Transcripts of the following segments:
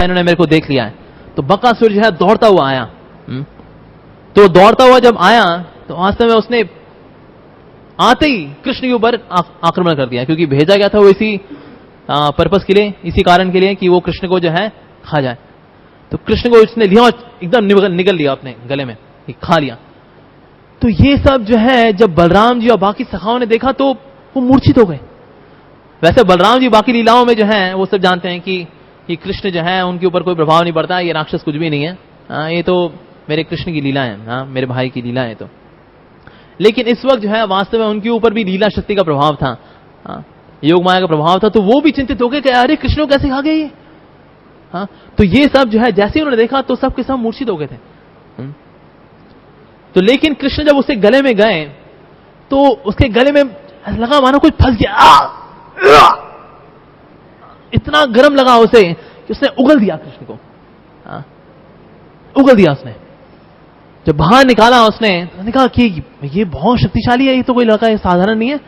इन्होंने मेरे को देख लिया है। तो बकासुर जो है दौड़ता हुआ आया। तो दौड़ता हुआ जब आया तो वास्तव में उसने आते ही कृष्ण के ऊपर आक्रमण कर दिया, क्योंकि भेजा गया था वो इसी पर्पस के लिए, इसी कारण के लिए कि वो कृष्ण को जो है खा जाए। तो कृष्ण को उसने लिया और एकदम निगल लिया अपने गले में, खा लिया। तो ये सब जो है जब बलराम जी और बाकी सखाओं ने देखा तो वो मूर्छित हो गए। वैसे बलराम जी बाकी लीलाओं में जो है वो सब जानते हैं कि कृष्ण जो है उनके ऊपर कोई प्रभाव नहीं पड़ता, ये राक्षस कुछ भी नहीं है, ये तो मेरे कृष्ण की लीला है, मेरे भाई की लीला है। तो लेकिन इस वक्त जो है वास्तव में उनके ऊपर भी लीला शक्ति का प्रभाव था, योग माया का प्रभाव था। तो वो भी चिंतित हो गए कि अरे कृष्ण को कैसे खा गए ये। तो ये सब जो है जैसे उन्होंने देखा तो सब के सब मूर्छित हो गए थे। तो लेकिन कृष्ण जब उसके गले में गए तो उसके गले में लगा मानो कुछ फंस गया, इतना गर्म लगा उसे कि उसने उगल दिया कृष्ण को, उगल दिया उसने। जब बाहर निकाला उसने कहा कि ये बहुत शक्तिशाली है, ये तो कोई लड़का ये साधारण नहीं है,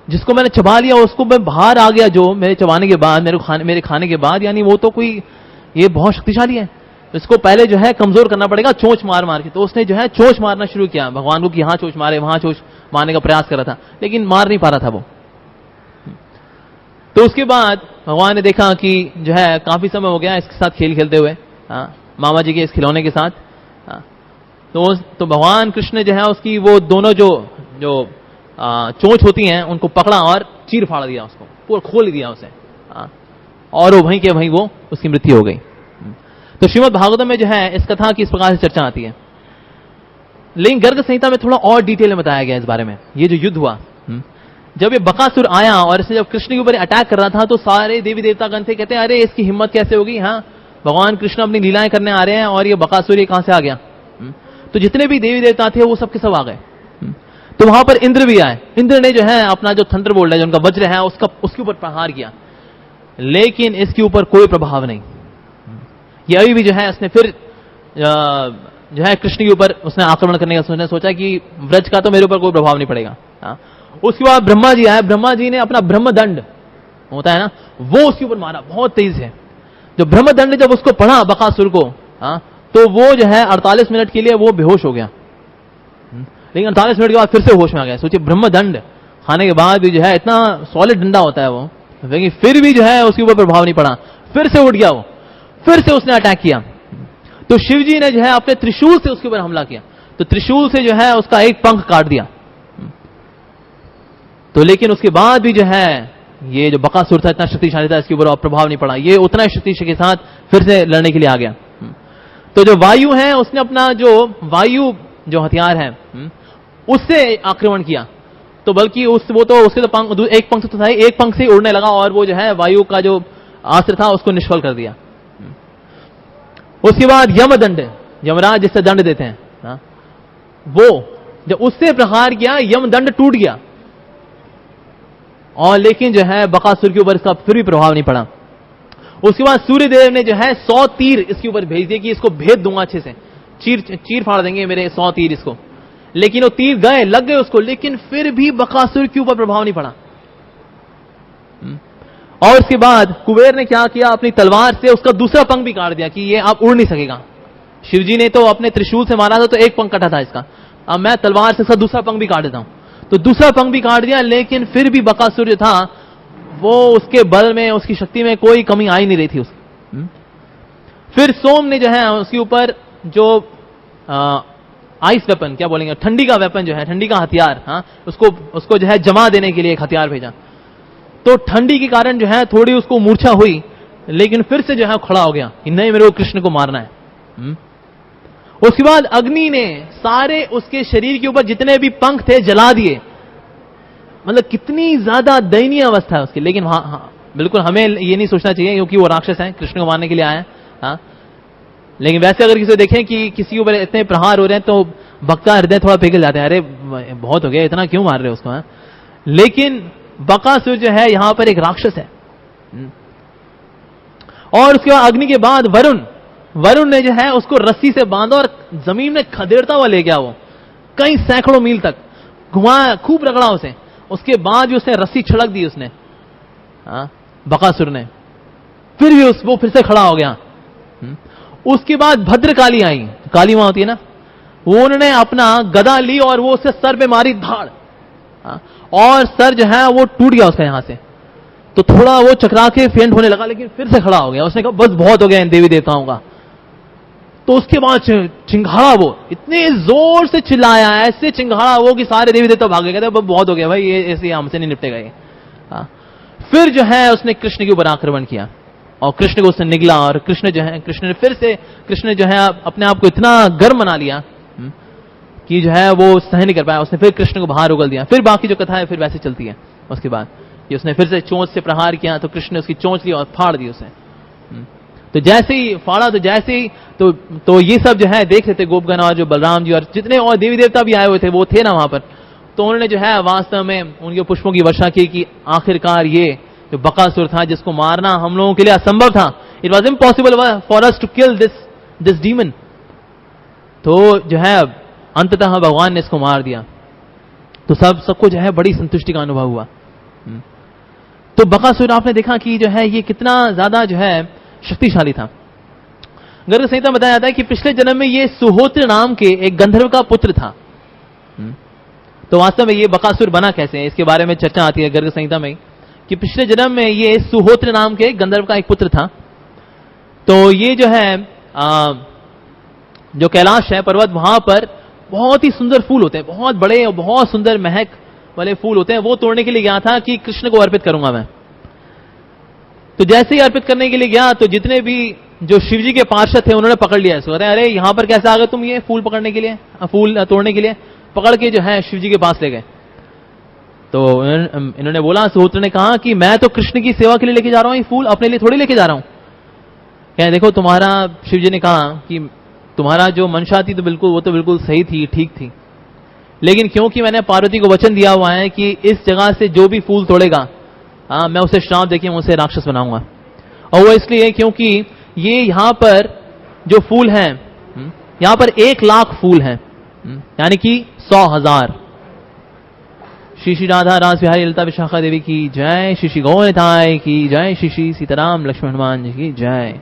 जिसको मैंने चबा लिया उसको मैं बाहर आ गया, जो मेरे चबाने के बाद मेरे खाने के बाद, यानी वो तो कोई ये बहुत शक्तिशाली है, तो इसको पहले जो है कमजोर करना पड़ेगा चोंच मार मार के। तो उसने जो है चोंच मारना शुरू किया भगवान को कि यहां चोंच मारे वहां चोंच मारने का प्रयास कर रहा था, लेकिन मार नहीं पा रहा था वो। तो उसके बाद भगवान ने देखा कि जो है काफी समय हो गया इसके साथ खेल खेलते हुए, मामा जी के इस खिलौने के साथ। तो भगवान कृष्ण जो है उसकी वो दोनों जो चोंच होती हैं उनको पकड़ा और चीर फाड़ दिया, उसको पूरा खोल दिया उसे, और वो वहीं के वहीं वो उसकी मृत्यु हो गई। तो श्रीमद् भागवतम में जो है इस कथा की इस प्रकार से चर्चा आती है, लेकिन गर्ग संहिता में थोड़ा और डिटेल में बताया गया इस बारे में। ये जो युद्ध हुआ, जब ये बकासुर आया और इसने जब कृष्ण के ऊपर अटैक कर रहा था तो सारे देवी देवता गण थे, कहते हैं अरे इसकी हिम्मत कैसे होगी, भगवान कृष्ण अपनी लीलाएं करने आ रहे हैं और ये बकासुर ये कहां से आ गया। तो जितने भी देवी देवता थे वो सबके सब आ गए। तो वहां पर इंद्र भी आए। इंद्र ने जो है अपना जो थंडरबोल्ट है, जो उनका वज्र है, उसके ऊपर प्रहार किया, लेकिन इसके ऊपर कोई प्रभाव नहीं। ये अभी भी जो है इसने फिर जो है कृष्ण के ऊपर उसने आक्रमण करने का सोचा कि व्रज का तो मेरे ऊपर कोई प्रभाव नहीं पड़ेगा। उसके बाद ब्रह्मा जी आए। ब्रह्मा जी ने अपना ब्रह्मदंड होता है ना, वो उसके ऊपर मारा बहुत तेज है। जो ब्रह्मदंड जब उसको पढ़ा बकासुर को, तो वो जो है 48 मिनट के लिए वो बेहोश हो गया, लेकिन 48 मिनट के बाद फिर से होश में आ गया। सोचिए ब्रह्मदंड खाने के बाद भी जो है इतना सॉलिड डंडा होता है वो, लेकिन फिर भी जो है उसके ऊपर प्रभाव नहीं पड़ा, फिर से उठ गया वो, फिर से उसने अटैक किया। तो शिव जी ने जो है अपने त्रिशूल से उसके ऊपर हमला किया, तो त्रिशूल से जो है उसका एक पंख काट दिया। तो लेकिन उसके बाद भी जो है ये जो बकासुर था इतना शक्तिशाली था, इसके ऊपर प्रभाव नहीं पड़ा, ये उतना शक्ति के साथ फिर से लड़ने के लिए आ गया। तो जो वायु है उसने अपना जो वायु जो हथियार है उससे आक्रमण किया, तो बल्कि उसके तो एक पंख तो था, एक पंख से उड़ने लगा और वो जो है वायु का जो अस्त्र था उसको निष्फल कर दिया। उसके बाद यमदंड, यमराज जिससे दंड देते हैं, वो जब उससे प्रहार किया यमदंड टूट गया, और लेकिन जो है बकासुर के ऊपर इसका फिर भी प्रभाव नहीं पड़ा। उसके बाद सूर्यदेव ने जो है 100 तीर इसके ऊपर भेज दिए कि इसको भेद दूंगा, अच्छे से चीर फाड़ देंगे मेरे 100 तीर इसको। लेकिन वो तीर गए, लग गए उसको, लेकिन फिर भी बकासुर के ऊपर प्रभाव नहीं पड़ा। और उसके बाद कुबेर ने क्या किया, अपनी तलवार से उसका दूसरा पंख भी काट दिया कि ये अब उड़ नहीं सकेगा। शिवजी ने तो अपने त्रिशूल से मारा था तो एक पंख कटा था इसका, अब मैं तलवार से इसका दूसरा पंख भी काट देता हूं। तो दूसरा पंख भी काट दिया, लेकिन फिर भी बकासुर जो था वो उसके बल में उसकी शक्ति में कोई कमी आई नहीं रही थी उसकी। फिर सोम ने जो है उसके ऊपर जो आइस वेपन, क्या बोलेंगे, ठंडी का वेपन जो है, ठंडी का हथियार, उसको जो है जमा देने के लिए एक हथियार भेजा। तो ठंडी के कारण जो है थोड़ी उसको मूर्छा हुई, लेकिन फिर से जो है खड़ा हो गया कि नहीं मेरे को कृष्ण को मारना है। उसके बाद अग्नि ने सारे उसके शरीर के ऊपर जितने भी पंख थे जला दिए। मतलब कितनी ज्यादा दयनीय अवस्था है उसकी। लेकिन बिल्कुल हमें ये नहीं सोचना चाहिए क्योंकि वो राक्षस है, कृष्ण को मारने के लिए आए हैं। लेकिन वैसे अगर किसी देखें कि किसी के ऊपर इतने प्रहार हो रहे हैं तो भक्त का हृदय थोड़ा पिघल जाता है, अरे बहुत हो गया, इतना क्यों मार रहे हो उसको। लेकिन बकासुर जो है यहां पर एक राक्षस है। और उसके बाद अग्नि के बाद वरुण ने जो है उसको रस्सी से बांधा और जमीन में खदेड़ता हुआ ले गया, वो कई सैकड़ों मील तक घुमाया, खूब रगड़ा उसे। उसके बाद भी उसने रस्सी छिड़क दी उसने, बकासुर ने। फिर भी वो फिर से खड़ा हो गया, उसके बाद भद्रकाली आई, काली मां होती है ना, वो उन्होंने अपना गदा ली और वो उससे सर पे मारी धाड़, और सर जो है वो टूट गया उसका यहां से। तो थोड़ा वो चकरा के फेंट होने लगा, लेकिन फिर से खड़ा हो गया। उसने कहा बस बहुत हो गया इन देवी देवताओं का। तो उसके बाद चिंघाड़ा, वो इतने जोर से चिल्लाया, ऐसे चिंघाड़ा वो कि सारे देवी देवता भाग गए, कहते बहुत हो गया भाई, ये ऐसे हमसे नहीं निपटेगा ये। फिर जो है उसने कृष्ण के ऊपर आक्रमण किया और कृष्ण को उसने निगला, और कृष्ण जो है, कृष्ण ने जो है अपने आप को इतना गर्म बना लिया कि जो है वो सहन नहीं कर पाया। उसने फिर कृष्ण को बाहर उगल दिया। फिर बाकी जो कथा है फिर वैसे चलती है। उसके बाद कि उसने फिर से चोंच से प्रहार किया, तो कृष्ण ने उसकी चोंच ली और फाड़ दी उसे। तो जैसे ही फाड़ा, तो जैसे ही तो ये सब जो है देख रहे थे गोपगण और जो बलराम जी और जितने और देवी देवता भी आए हुए थे, वो थे ना वहां पर। तो उन्होंने जो है वास्तव में उनके पुष्पों की वर्षा की कि आखिरकार ये जो बकासुर था, जिसको मारना हम लोगों के लिए असंभव था, it was impossible for us to kill this demon, तो जो है अंततः भगवान ने इसको मार दिया। तो सबको जो है बड़ी संतुष्टि का अनुभव हुआ। तो बकासुर आपने देखा कि जो है ये कितना ज्यादा जो है शक्तिशाली था। गर्ग संहिता में बताया जाता है कि पिछले जन्म में ये सुहोत्र नाम के एक गंधर्व का पुत्र था। तो वास्तव में ये बकासुर बना कैसे है, इसके बारे में चर्चा आती है गर्ग संहिता में कि पिछले जन्म में ये सुहोत्र नाम के गंधर्व का एक पुत्र था। तो ये जो है जो कैलाश है पर्वत, वहां पर बहुत ही सुंदर फूल होते हैं, बहुत बड़े और बहुत सुंदर महक वाले फूल होते हैं। वो तोड़ने के लिए गया था कि कृष्ण को अर्पित करूंगा मैं। तो जैसे ही अर्पित करने के लिए गया, तो जितने भी जो शिवजी के पार्षद थे उन्होंने पकड़ लिया इसको। अरे यहां पर कैसे आ गए तुम, ये फूल पकड़ने के लिए, फूल तोड़ने के लिए? पकड़ के जो है शिवजी के पास ले गए। तो इन्होंने बोला, सुहोत्र ने कहा कि मैं तो कृष्ण की सेवा के लिए लेके जा रहा हूं, ये फूल अपने लिए थोड़ी लेके जा रहा हूं। क्या देखो तुम्हारा, शिवजी ने कहा कि तुम्हारा जो मंशा थी तो बिल्कुल, वो तो बिल्कुल सही थी, ठीक थी, लेकिन क्योंकि मैंने पार्वती को वचन दिया हुआ है कि इस जगह से जो भी फूल तोड़ेगा मैं उसे श्राप देके मैं उसे राक्षस बनाऊंगा। और वो इसलिए क्योंकि ये यहां पर जो फूल हैं, यहां पर 1,00,000 फूल हैं, यानी कि 100,000। श्री श्री राधा रास बिहारी ललिता विशाखा देवी की जय, श्री श्री गौरताय की जय, श्री श्री सीताराम लक्ष्मण हनुमान जी की जय।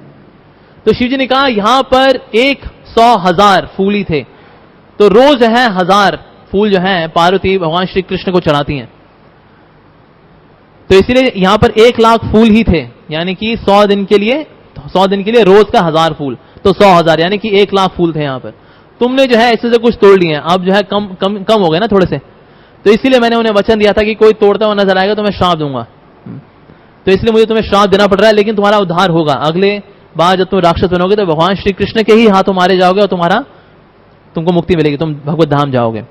तो शिव जी ने कहा यहां पर 100,000 फूल ही थे। तो रोज है 1000 फूल जो है पार्वती भगवान श्री कृष्ण को चढ़ाती हैं। तो इसीलिए यहां पर 1,00,000 फूल ही थे, यानी कि 100 दिन के लिए रोज का 1000 फूल, तो 100,000 यानी कि 1,00,000 फूल थे यहां पर। तुमने जो है इससे कुछ तोड़ लिए, अब जो है कम हो गए ना थोड़े से। तो इसीलिए मैंने उन्हें वचन दिया था कि कोई तोड़ता हुआ नजर आएगा तो मैं श्राप दूंगा। तो इसलिए मुझे तुम्हें श्राप देना पड़ रहा है, लेकिन तुम्हारा उद्धार होगा। अगले बार जब तुम राक्षस बनोगे तो भगवान श्री कृष्ण के ही हाथों मारे जाओगे और तुमको मुक्ति मिलेगी, तुम भगवत धाम जाओगे।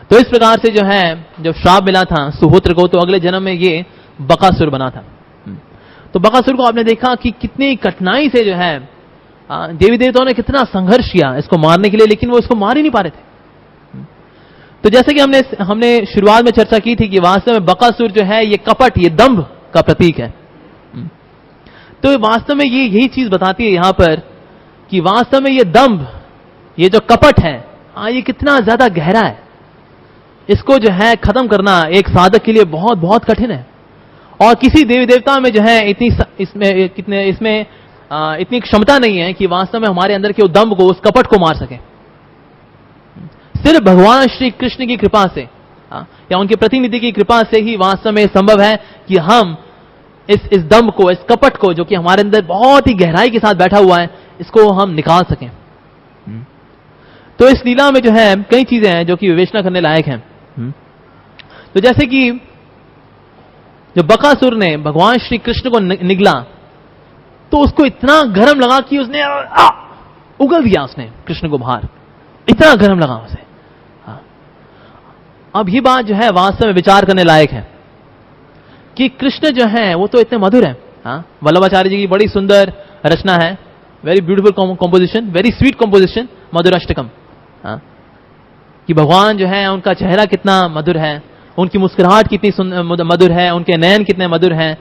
तो इस प्रकार से जो है जब श्राप मिला था सुहोत्र को, तो अगले जन्म में ये बकासुर बना था। तो बकासुर को आपने देखा कि कितनी कठिनाई से जो है देवी देवताओं ने कितना संघर्ष किया इसको मारने के लिए, लेकिन वो इसको मार ही नहीं पा रहे थे। तो जैसे कि हमने शुरुआत में चर्चा की थी कि वास्तव में बकासुर जो है ये कपट, ये दंभ का प्रतीक है। तो वास्तव में ये यही चीज बताती है यहां पर कि वास्तव में ये दंभ, ये जो कपट है, ये कितना ज्यादा गहरा है। इसको जो है खत्म करना एक साधक के लिए बहुत बहुत कठिन है। और किसी देवी देवता में जो है इसमें इतनी क्षमता नहीं है कि वास्तव में हमारे अंदर के उस दंभ को, उस कपट को मार सके। सिर्फ भगवान श्री कृष्ण की कृपा से या उनके प्रतिनिधि की कृपा से ही वास्तव में संभव है कि हम इस दंभ को, इस कपट को, जो कि हमारे अंदर बहुत ही गहराई के साथ बैठा हुआ है, इसको हम निकाल सकें। तो इस लीला में जो है कई चीजें हैं जो कि विवेचना करने लायक हैं। तो जैसे कि जो बकासुर ने भगवान श्री कृष्ण को निगला, तो उसको इतना गर्म लगा कि उसने उगल दिया उसने कृष्ण को बाहर, इतना गर्म लगा उसे। अब ये बात जो है वास्तव में विचार करने लायक है कि कृष्ण जो है वो तो इतने मधुर है। वल्लभाचार्य जी की बड़ी सुंदर रचना है, very beautiful composition, very sweet composition, Madhurashtakam. कि भगवान जो है उनका चेहरा कितना मधुर है, उनकी मुस्कुराहट कितनी मधुर है, उनके नयन कितने मधुर हैं,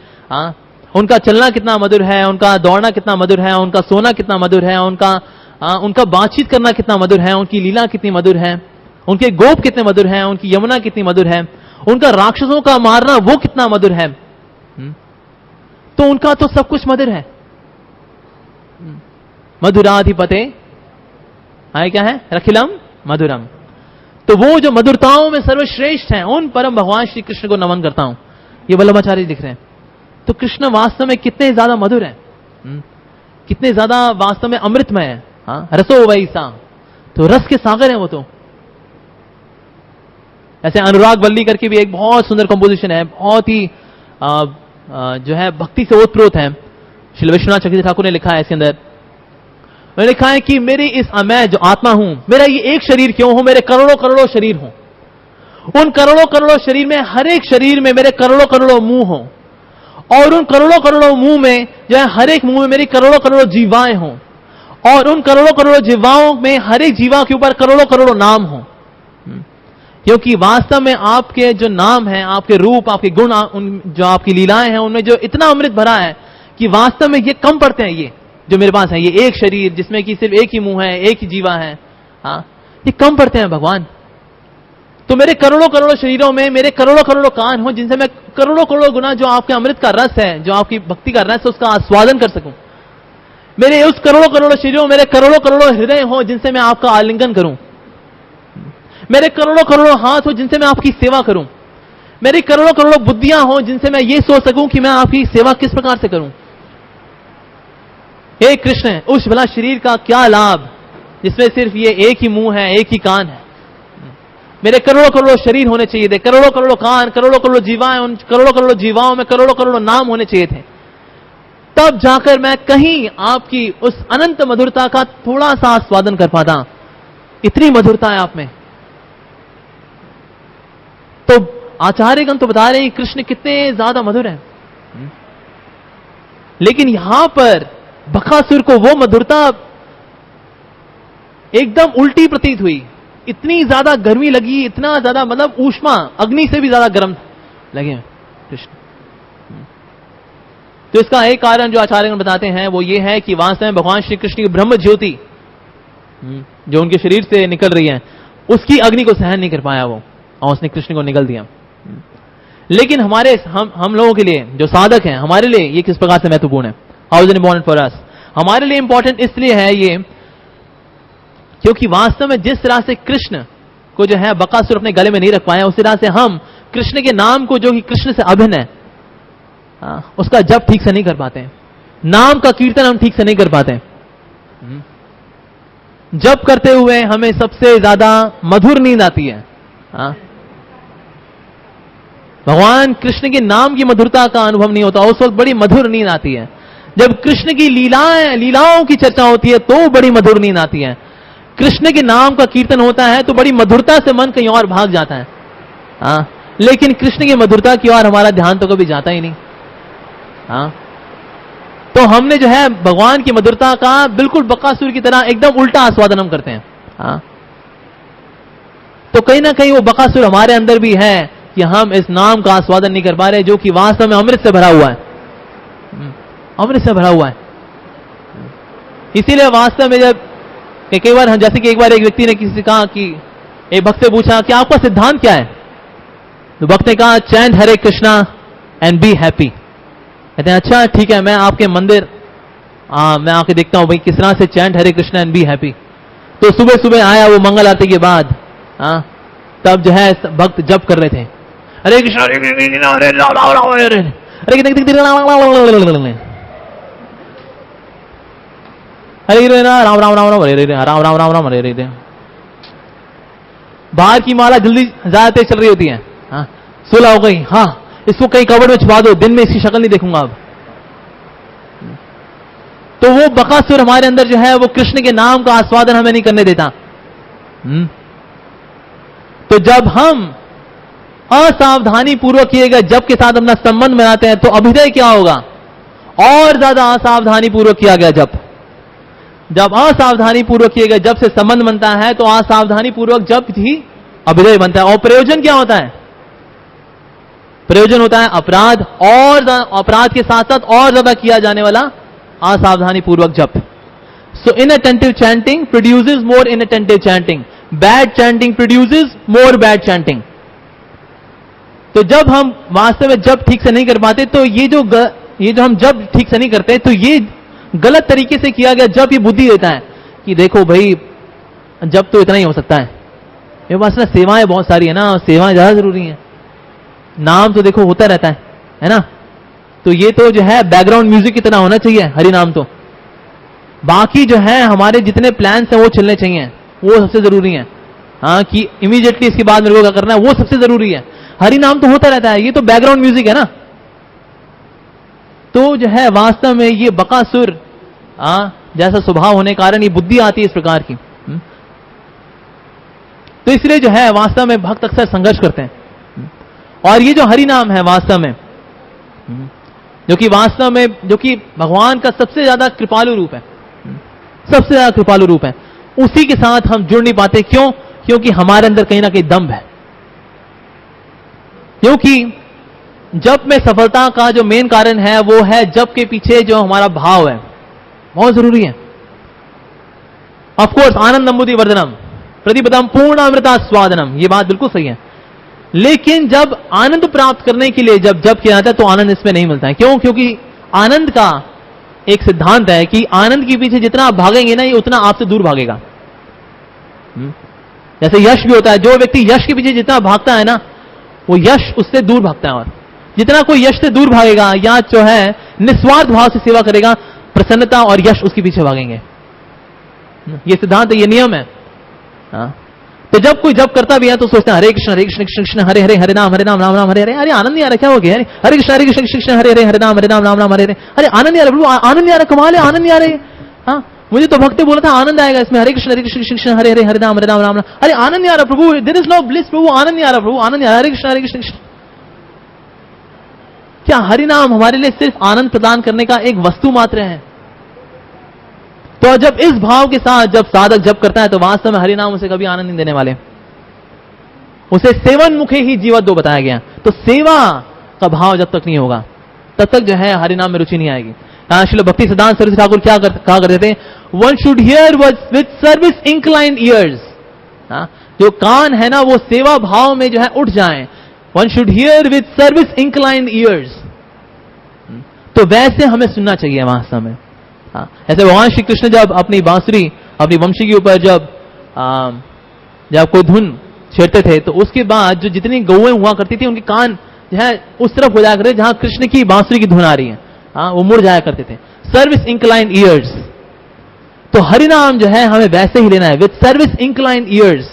उनका चलना कितना मधुर है, उनका दौड़ना कितना मधुर है, उनका सोना कितना मधुर है, उनका बातचीत करना कितना मधुर है, उनकी लीला कितनी मधुर है, उनके गोप कितने मधुर हैं, उनकी यमुना कितनी मधुर है, उनका राक्षसों का मारना वो कितना मधुर है। तो उनका तो सब कुछ मधुर है। मधुराधिपते, है क्या है, रखिलम मधुरम। तो वो जो मधुरताओं में सर्वश्रेष्ठ हैं, उन परम भगवान श्री कृष्ण को नमन करता हूं। ये वल्लभाचार्य लिख रहे हैं। तो कृष्ण वास्तव में कितने ज्यादा मधुर हैं, कितने ज्यादा वास्तव में अमृतमय है। हाँ, रसो वैसा, तो रस के सागर हैं वो। तो ऐसे अनुराग वल्ली करके भी एक बहुत सुंदर कंपोजिशन है, बहुत ही जो है भक्ति से ओतप्रोत है। श्री विश्वनाथ चक्रवर्ती ठाकुर ने लिखा है इसके अंदर, उन्होंने लिखा है कि मेरी इस मैं जो आत्मा हूं, मेरा ये एक शरीर क्यों हो, मेरे करोड़ों करोड़ों शरीर हो। उन करोड़ों करोड़ों शरीर में, हर एक शरीर में मेरे करोड़ों करोड़ों मुंह हो, और उन करोड़ों करोड़ों मुंह में जो है, हर एक मुंह में मेरी करोड़ों करोड़ों जीवाएं हों, और उन करोड़ों करोड़ों जीवाओं में हर एक जीवा के ऊपर करोड़ों करोड़ों नाम हो। क्योंकि वास्तव में आपके जो नाम है, आपके रूप, आपके गुण, जो आपकी लीलाएं हैं, उनमें जो इतना अमृत भरा है कि वास्तव में ये कम पड़ते हैं। ये जो मेरे पास है, ये एक शरीर जिसमें कि सिर्फ एक ही मुंह है, एक ही जीवा है, हाँ, ये कम पड़ते हैं भगवान। तो मेरे करोड़ों करोड़ों शरीरों में मेरे करोड़ों करोड़ों कान हो, जिनसे मैं करोड़ों करोड़ों गुना जो आपके अमृत का रस है, जो आपकी भक्ति का रस है, उसका आस्वादन कर सकूं। मेरे उस करोड़ों करोड़ों शरीरों में मेरे करोड़ों करोड़ों हृदय हो, जिनसे मैं आपका आलिंगन करूं। मेरे करोड़ों करोड़ों हाथ हो, जिनसे मैं आपकी सेवा करूं। मेरी करोड़ों करोड़ों बुद्धियां हो, जिनसे मैं ये सोच सकूं कि मैं आपकी सेवा किस प्रकार से करूं। हे कृष्ण, उस भला शरीर का क्या लाभ जिसमें सिर्फ ये एक ही मुंह है, एक ही कान है। मेरे करोड़ों करोड़ों शरीर होने चाहिए थे, करोड़ों करोड़ों कान, करोड़ों करोड़ों जीवाएं, उन करोड़ों करोड़ों जीवाओं में करोड़ों करोड़ों नाम होने चाहिए थे। तब जाकर मैं कहीं आपकी उस अनंत मधुरता का थोड़ा सा आस्वादन कर पाता। इतनी मधुरता है आप में। तो आचार्यगण तो बता रहे हैं कृष्ण कितने ज्यादा मधुर हैं, लेकिन यहां पर बकासुर को वो मधुरता एकदम उल्टी प्रतीत हुई। इतनी ज्यादा गर्मी लगी, इतना ज्यादा, मतलब ऊष्मा अग्नि से भी ज्यादा गर्म लगे कृष्ण। तो इसका एक कारण जो आचार्यगण बताते हैं वो ये है कि वास्तव में भगवान श्री कृष्ण की ब्रह्म ज्योति जो उनके शरीर से निकल रही है, उसकी अग्नि को सहन नहीं कर पाया वो, और उसने कृष्ण को निकल दिया। लेकिन हमारे हम लोगों के लिए जो साधक हैं, हमारे लिए ये किस प्रकार से महत्वपूर्ण है, how is it important for us. हमारे लिए इंपॉर्टेंट इसलिए है ये, क्योंकि वास्तव में जिस तरह से कृष्ण को जो है बकासुर अपने गले में नहीं रख पाया, उस तरह से हम कृष्ण के नाम को, जो कि कृष्ण से अभिन्न है, उसका जप ठीक से नहीं कर पाते हैं। नाम का कीर्तन हम ठीक से नहीं कर पाते हैं। जप करते हुए हमें सबसे ज्यादा मधुर नींद आती है। भगवान कृष्ण के नाम की मधुरता का अनुभव नहीं होता, उस वक्त बड़ी मधुर नींद आती है। जब कृष्ण की लीलाओं की चर्चा होती है तो बड़ी मधुर नींद आती है। कृष्ण के नाम का कीर्तन होता है तो बड़ी मधुरता से मन कहीं और भाग जाता है। लेकिन कृष्ण की मधुरता की ओर हमारा ध्यान तो कभी जाता ही नहीं। तो हमने जो है भगवान की मधुरता का बिल्कुल बकासुर की तरह एकदम उल्टा आस्वादन हम करते हैं। तो कहीं ना कहीं वो बकासुर हमारे अंदर भी है कि हम इस नाम का आस्वादन नहीं कर पा रहे, जो कि वास्तव में अमृत से भरा हुआ है, अमृत से भरा हुआ है। इसीलिए वास्तव में जब कई बार, जैसे कि एक बार एक व्यक्ति ने किसी से कहा कि, एक भक्त से पूछा कि आपका सिद्धांत क्या है, तो भक्त ने कहा chant Hare Krishna and be happy. कहते हैं अच्छा ठीक है, मैं आपके मंदिर मैं आके देखता हूं भाई किस तरह से chant Hare Krishna and be happy. तो सुबह सुबह आया वो मंगल आरती के बाद, तब जो है भक्त जप कर रहे थे, हरे कृष्णा हरे कृष्णा हरे राम राम राम हरे राम राम राम हरे राम राम राम राम हरे। बाहर की माला जल्दी ज्यादा तेज चल रही होती है। सुलह हो गई, हाँ इसको कहीं कबड़ में छुपा दो, दिन में इसकी शक्ल नहीं देखूंगा अब। तो वो बकासुर हमारे अंदर जो है वो कृष्ण के नाम का आस्वादन हमें नहीं करने देता। तो जब हम असावधानी पूर्वक किए गए जप के साथ अपना संबंध बनाते हैं तो अभिनय क्या होगा, और ज्यादा असावधानी पूर्वक किया गया जप। जब असावधानी पूर्वक किए गए जप से संबंध बनता है तो असावधानी पूर्वक जप ही अभिनय बनता है। और प्रयोजन क्या होता है, प्रयोजन होता है अपराध, और अपराध के साथ साथ और ज्यादा किया जाने वाला असावधानी पूर्वक जप। So inattentive chanting produces more inattentive chanting, bad chanting produces more bad chanting. तो जब हम वास्तव में जप ठीक से नहीं कर पाते, तो ये जो हम जप ठीक से नहीं करते, तो ये गलत तरीके से किया गया जब ये बुद्धि देता है कि देखो भाई जब तो इतना ही हो सकता है, मेरे पास ना सेवाएं बहुत सारी है ना, सेवाएं ज्यादा जरूरी है, नाम तो देखो होता रहता है ना, तो ये तो जो है बैकग्राउंड म्यूजिक की तरह होना चाहिए हरि नाम, तो बाकी जो है हमारे जितने प्लान्स हैं वो चलने चाहिए, वो सबसे जरूरी है। हाँ, कि इमीडिएटली इसके बाद मेरे को क्या करना है वो सबसे जरूरी है, हरि नाम तो होता रहता है, ये तो बैकग्राउंड म्यूजिक है ना। तो जो है वास्तव में ये बकासुर जैसा स्वभाव होने के कारण ये बुद्धि आती है इस प्रकार की। तो इसलिए जो है वास्तव में भक्त अक्सर संघर्ष करते हैं। और ये जो हरि नाम है वास्तव में, जो कि वास्तव में जो कि भगवान का सबसे ज्यादा कृपालु रूप है, सबसे ज्यादा कृपालु रूप है, उसी के साथ हम जुड़ नहीं पाते। क्यों? क्योंकि हमारे अंदर कहीं ना कहीं दंभ है। क्योंकि जप में सफलता का जो मेन कारण है वो है जप के पीछे जो हमारा भाव है, बहुत जरूरी है। ऑफकोर्स आनंदम बुद्धि वर्धनम प्रतिपदम पूर्ण अमृता स्वादनम, ये बात बिल्कुल सही है। लेकिन जब आनंद प्राप्त करने के लिए जब जप किया जाता है तो आनंद इसमें नहीं मिलता है। क्यों? क्योंकि आनंद का एक सिद्धांत है कि आनंद के पीछे जितना आप भागेंगे ना, ये उतना आपसे दूर भागेगा। जैसे यश भी होता है, जो व्यक्ति यश के पीछे जितना भागता है ना, वो यश उससे दूर भागता है। और जितना कोई यश से दूर भागेगा या जो है निस्वार्थ भाव से सेवा करेगा, प्रसन्नता और यश उसके पीछे भागेंगे। ये सिद्धांत है, ये नियम है। तो जब कोई जप करता भी है तो सोचते हैं हरे कृष्ण कृष्ण कृष्ण हरे हरे, हरे नाम राम राम हरे हरे। अरे आनंद नहीं आ रहा, क्या हो गया? हरे कृष्ण कृष्ण कृष्ण हरे हरे, हरे नाम राम राम हरे हरे। अरे आनंद नहीं आ रहा प्रभु, आनंद नहीं आ रहा, कमाल है, आनंद नहीं आ रहे। हाँ, मुझे तो भक्त बोला था आनंद आएगा इसमें, हरे कृष्ण कृष्ण हरे हरे, हरे नाम राम राम। अरे आनंद नहीं आ रहा प्रभु, देयर इज नो ब्लिस प्रभु, आनंद नहीं आ रहा प्रभु, आनंद नहीं आ रहा, हरे कृष्ण कृष्ण। क्या हरि नाम हमारे लिए सिर्फ आनंद प्रदान करने का एक वस्तु मात्र है? तो जब इस भाव के साथ जब साधक जप करता है तो वास्तव में हरि नाम उसे कभी आनंद नहीं देने वाले, उसे सेवन मुखे ही जीवत दो बताया गया। तो सेवा का भाव जब तक नहीं होगा तब तक जो है हरि नाम में रुचि नहीं आएगी। श्रील भक्ति सिद्धांत सरस्वती ठाकुर क्या कहा करते थे? One should hear with service inclined years. जो कान है ना वो सेवा भाव में जो है उठ जाए। One should hear with service inclined years. तो वैसे हमें सुनना चाहिए वास्तव में। ऐसे भगवान श्री कृष्ण जब अपनी बांसुरी अपनी वंशी के ऊपर जब कोई धुन छेड़ते थे तो उसके बाद जो जितनी गौएं हुआ करती थी उनके कान जो है उस तरफ हो जाया करते जहां कृष्ण की बांसुरी की धुन आ रही है, वो मुड़ जाया करते थे। Service inclined years. तो हरिनाम जो है हमें वैसे ही लेना है, विद सर्विस इंक्लाइंड ईयर्स।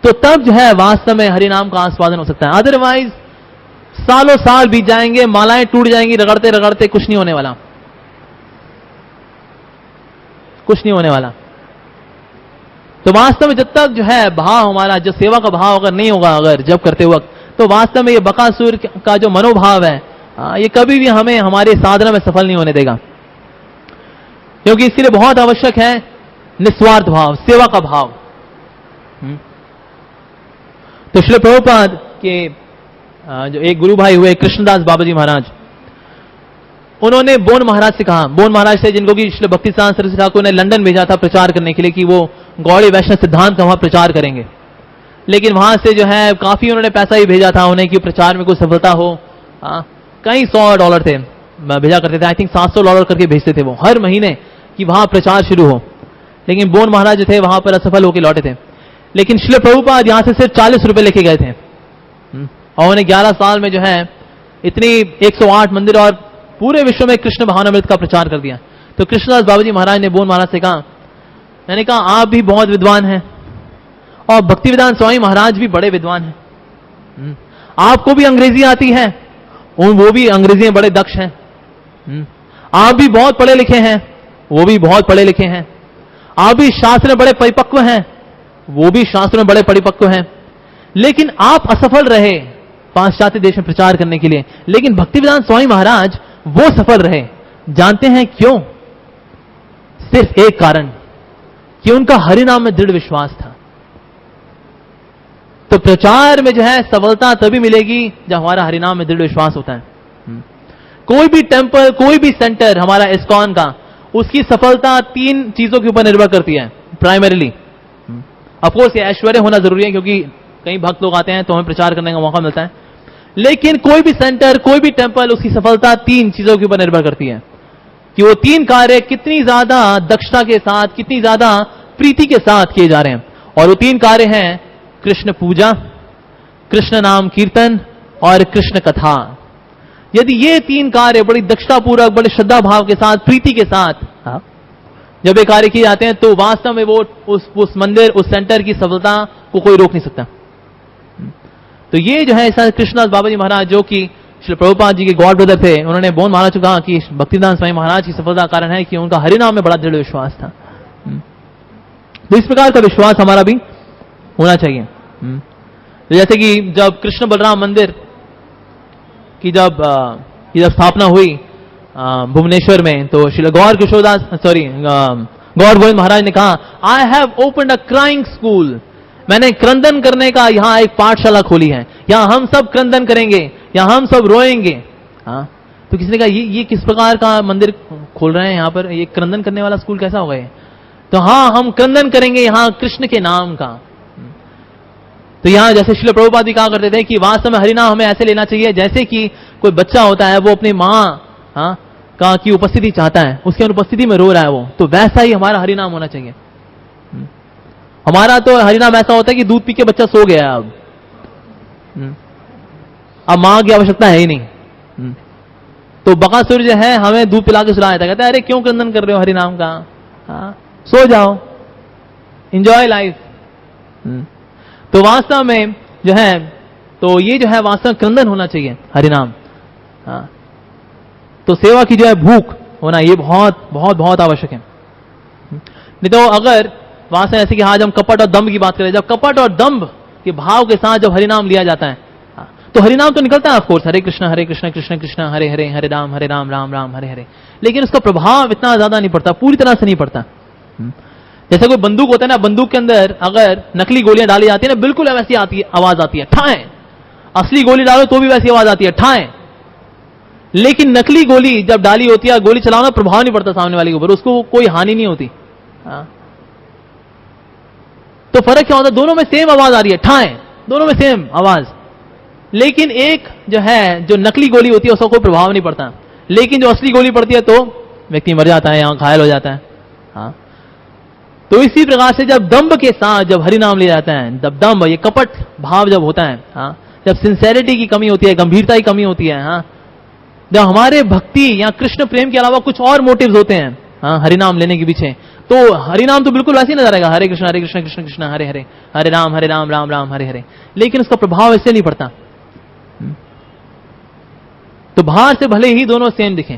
तो तब जो है वास्तव में हरिनाम का आस्वादन हो सकता है। अदरवाइज सालों साल बीत जाएंगे, मालाएं टूट जाएंगी, रगड़ते रगड़ते कुछ नहीं होने वाला, कुछ नहीं होने वाला। तो वास्तव में जब तक जो है भाव हमारा जो सेवा का भाव अगर नहीं होगा अगर जब करते वक्त, तो वास्तव में ये बकासुर का जो मनोभाव है ये कभी भी हमें हमारे साधना में सफल नहीं होने देगा। क्योंकि इसके लिए बहुत आवश्यक है निस्वार्थ भाव, सेवा का भाव। तो श्री प्रभुपाद के जो एक गुरु भाई हुए कृष्णदास बाबा जी महाराज, उन्होंने बोन महाराज से कहा, बोन महाराज से जिनको कि श्री भक्ति सिद्धांत सरस्वती ठाकुर ने लंदन भेजा था प्रचार करने के लिए कि वो गौड़ी वैष्णव सिद्धांत का वहां प्रचार करेंगे। लेकिन वहां से जो है काफी उन्होंने पैसा ही भेजा था उन्हें कि प्रचार में कोई सफलता हो। कई $100 थे भेजा करते थे, आई थिंक $700 करके भेजते थे वो हर महीने कि वहां प्रचार शुरू हो। लेकिन बोन महाराज जो थे वहां पर असफल होकर लौटे थे। लेकिन श्री प्रभुपाद यहां से सिर्फ ₹40 लेके गए थे और उन्हें 11 साल में जो है इतनी 108 मंदिर और पूरे विश्व में कृष्ण भावनामृत का प्रचार कर दिया। तो कृष्णदास बाबा जी महाराज ने बोन महाराज से कहा, मैंने कहा आप भी बहुत विद्वान हैं और भक्तिवेदांत स्वामी महाराज भी बड़े विद्वान हैं, आपको भी अंग्रेजी आती है, वो भी अंग्रेजी में बड़े दक्ष हैं, आप भी बहुत पढ़े लिखे हैं, वो भी बहुत पढ़े लिखे हैं, आप भी शास्त्र में बड़े परिपक्व हैं, वो भी शास्त्र में बड़े परिपक्व हैं, लेकिन आप असफल रहे पाश्चात्य देश में प्रचार करने के लिए, लेकिन भक्तिवेदांत स्वामी महाराज वो सफल रहे। जानते हैं क्यों? सिर्फ एक कारण कि उनका हरिनाम में दृढ़ विश्वास था। तो प्रचार में जो है सफलता तभी मिलेगी जब हमारा हरिनाम में दृढ़ विश्वास होता है। कोई भी टेंपल, कोई भी सेंटर हमारा इस्कॉन का, उसकी सफलता 3 चीजों के ऊपर निर्भर करती है प्राइमरीली। ऑफकोर्स ये ऐश्वर्य होना जरूरी है क्योंकि कई भक्त लोग आते हैं तो हमें प्रचार करने का मौका मिलता है। लेकिन कोई भी सेंटर, कोई भी टेंपल, उसकी सफलता 3 चीजों के ऊपर निर्भर करती है। कि वो 3 कार्य कितनी ज्यादा दक्षता के साथ, कितनी ज्यादा प्रीति के साथ किए जा रहे हैं। और वो 3 कार्य हैं कृष्ण पूजा, कृष्ण नाम कीर्तन और कृष्ण कथा। यदि ये 3 कार्य बड़ी दक्षतापूर्वक, बड़े श्रद्धा भाव के साथ, प्रीति के साथ जब ये कार्य किए जाते हैं, तो वास्तव में वो उस मंदिर, उस सेंटर की सफलता को कोई रोक नहीं सकता। तो ये जो है कृष्णदास बाबा जी महाराज, जो कि श्री प्रभुपाद जी के गॉड ब्रदर थे, उन्होंने बहुत महाराज को कहा कि भक्तिदान स्वामी महाराज की सफलता का कारण है कि उनका हरिनाम में बड़ा दृढ़ विश्वास था। तो इस प्रकार का विश्वास हमारा भी होना चाहिए। जैसे कि जब कृष्ण बलराम मंदिर की जब स्थापना हुई भुवनेश्वर में, तो श्री गौर गोविंद महाराज ने कहा, I have opened a crying school, मैंने क्रंदन करने का यहां एक पाठशाला खोली है, यहां हम सब क्रंदन करेंगे, यहां हम सब रोएंगे। तो किसी ने कहा ये किस प्रकार का मंदिर खोल रहे हैं यहाँ पर, ये क्रंदन करने वाला स्कूल कैसा होगा ये? तो हाँ, हम क्रंदन करेंगे यहां कृष्ण के नाम का। तो यहां जैसे श्रील प्रभुपाद जी कहा करते थे कि वास्तव में हरिनाम हमें ऐसे लेना चाहिए जैसे कि कोई बच्चा होता है, वो अपनी माँ का की उपस्थिति चाहता है, उसकी अनुपस्थिति में रो रहा है वो, तो वैसा ही हमारा हरिनाम होना चाहिए। हमारा तो हरिनाम ऐसा होता है कि दूध पी के बच्चा सो गया, अब मां की आवश्यकता है ही नहीं। तो बकासुर जो है हमें दूध पिला के सुला देता, कहता है अरे क्यों क्रंदन कर रहे हो हरिनाम का, सो जाओ, एंजॉय लाइफ। तो वास्तव में जो है, तो ये जो है वास्तव में क्रंदन होना चाहिए हरिनाम। तो सेवा की जो है भूख होना, ये बहुत बहुत बहुत आवश्यक है। नहीं तो अगर वास्तव ऐसे कि आज हम कपट और दम्भ की बात करें, जब कपट और दम्भ के भाव के साथ जब हरिनाम लिया जाता है, तो हरिनाम तो निकलता है ऑफकोर्स, हरे कृष्ण कृष्ण कृष्ण हरे हरे, हरे राम राम राम हरे हरे, लेकिन उसका प्रभाव इतना ज्यादा नहीं पड़ता, पूरी तरह से नहीं पड़ता। जैसे कोई बंदूक होता है ना, बंदूक के अंदर अगर नकली गोलियां डाली जाती है ना, बिल्कुल वैसी आवाज आती है ठाएं, असली गोली डालो तो भी वैसी आवाज आती है ठाएं। लेकिन नकली गोली जब डाली होती है, गोली चलाना प्रभाव नहीं पड़ता सामने वाले के ऊपर, उसको कोई हानि नहीं होती। तो फर्क क्या होता है, दोनों में सेम आवाज आ रही है ठाएं, दोनों में सेम आवाज, लेकिन एक जो है जो नकली गोली होती है उसका कोई प्रभाव नहीं पड़ता, लेकिन जो असली गोली पड़ती है तो व्यक्ति मर जाता है या घायल हो जाता है। तो इसी प्रकार से जब दम्भ के साथ जब हरिनाम लिया जाता है, जब दम्भ, ये कपट भाव जब होता है, जब सिंसेरिटी की कमी होती है, गंभीरता की कमी होती है, जब हमारे भक्ति या कृष्ण प्रेम के अलावा कुछ और मोटिव्स होते हैं हरिनाम लेने के पीछे, तो हरिनाम तो बिल्कुल वैसे ही नजर आएगा, हरे कृष्ण कृष्ण कृष्ण हरे हरे, हरे राम राम राम हरे हरे, लेकिन उसका प्रभाव इससे नहीं पड़ता। तो बाहर से भले ही दोनों सेम दिखें,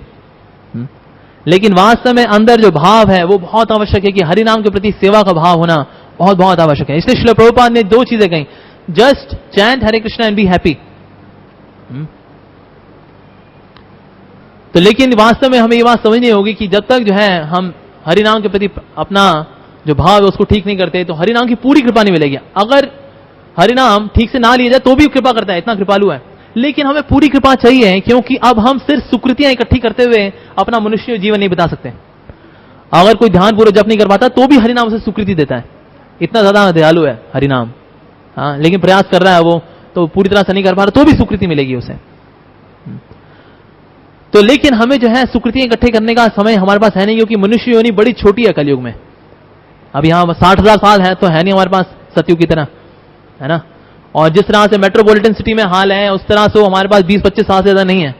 लेकिन वास्तव में अंदर जो भाव है वो बहुत आवश्यक है कि हरिनाम के प्रति सेवा का भाव होना बहुत बहुत आवश्यक है। इसलिए श्रील प्रभुपाद ने 2 चीजें कही, just chant Hare Krishna and be happy. तो लेकिन वास्तव में हमें ये बात समझनी होगी कि जब तक जो है हम हरिनाम के प्रति अपना जो भाव है उसको ठीक नहीं करते, तो हरिनाम की पूरी कृपा नहीं मिलेगी। अगर हरिनाम ठीक से ना लिया जाए तो भी कृपा करता है, इतना कृपालु है, लेकिन हमें पूरी कृपा चाहिए, क्योंकि अब हम सिर्फ सुकृतियां इकट्ठी करते हुए अपना मनुष्य जीवन नहीं बिता सकते। अगर कोई ध्यान पूर्वक जप नहीं कर पाता तो भी हरिनाम उसे सुकृति देता है, इतना ज्यादा दयालु है हरिनाम। लेकिन प्रयास कर रहा है वो, तो पूरी तरह से नहीं कर पा रहा तो भी सुकृति मिलेगी उसे। तो लेकिन हमें जो है सुकृतियां इकट्ठे करने का समय हमारे पास है नहीं, क्योंकि मनुष्य योनि बड़ी छोटी है कलयुग में। अब यहां 60,000 साल है तो है नहीं हमारे पास सतयुग की तरह, है ना। और जिस तरह से मेट्रोपॉलिटन सिटी में हाल है, उस तरह से हमारे पास 20-25 साल से ज्यादा नहीं है।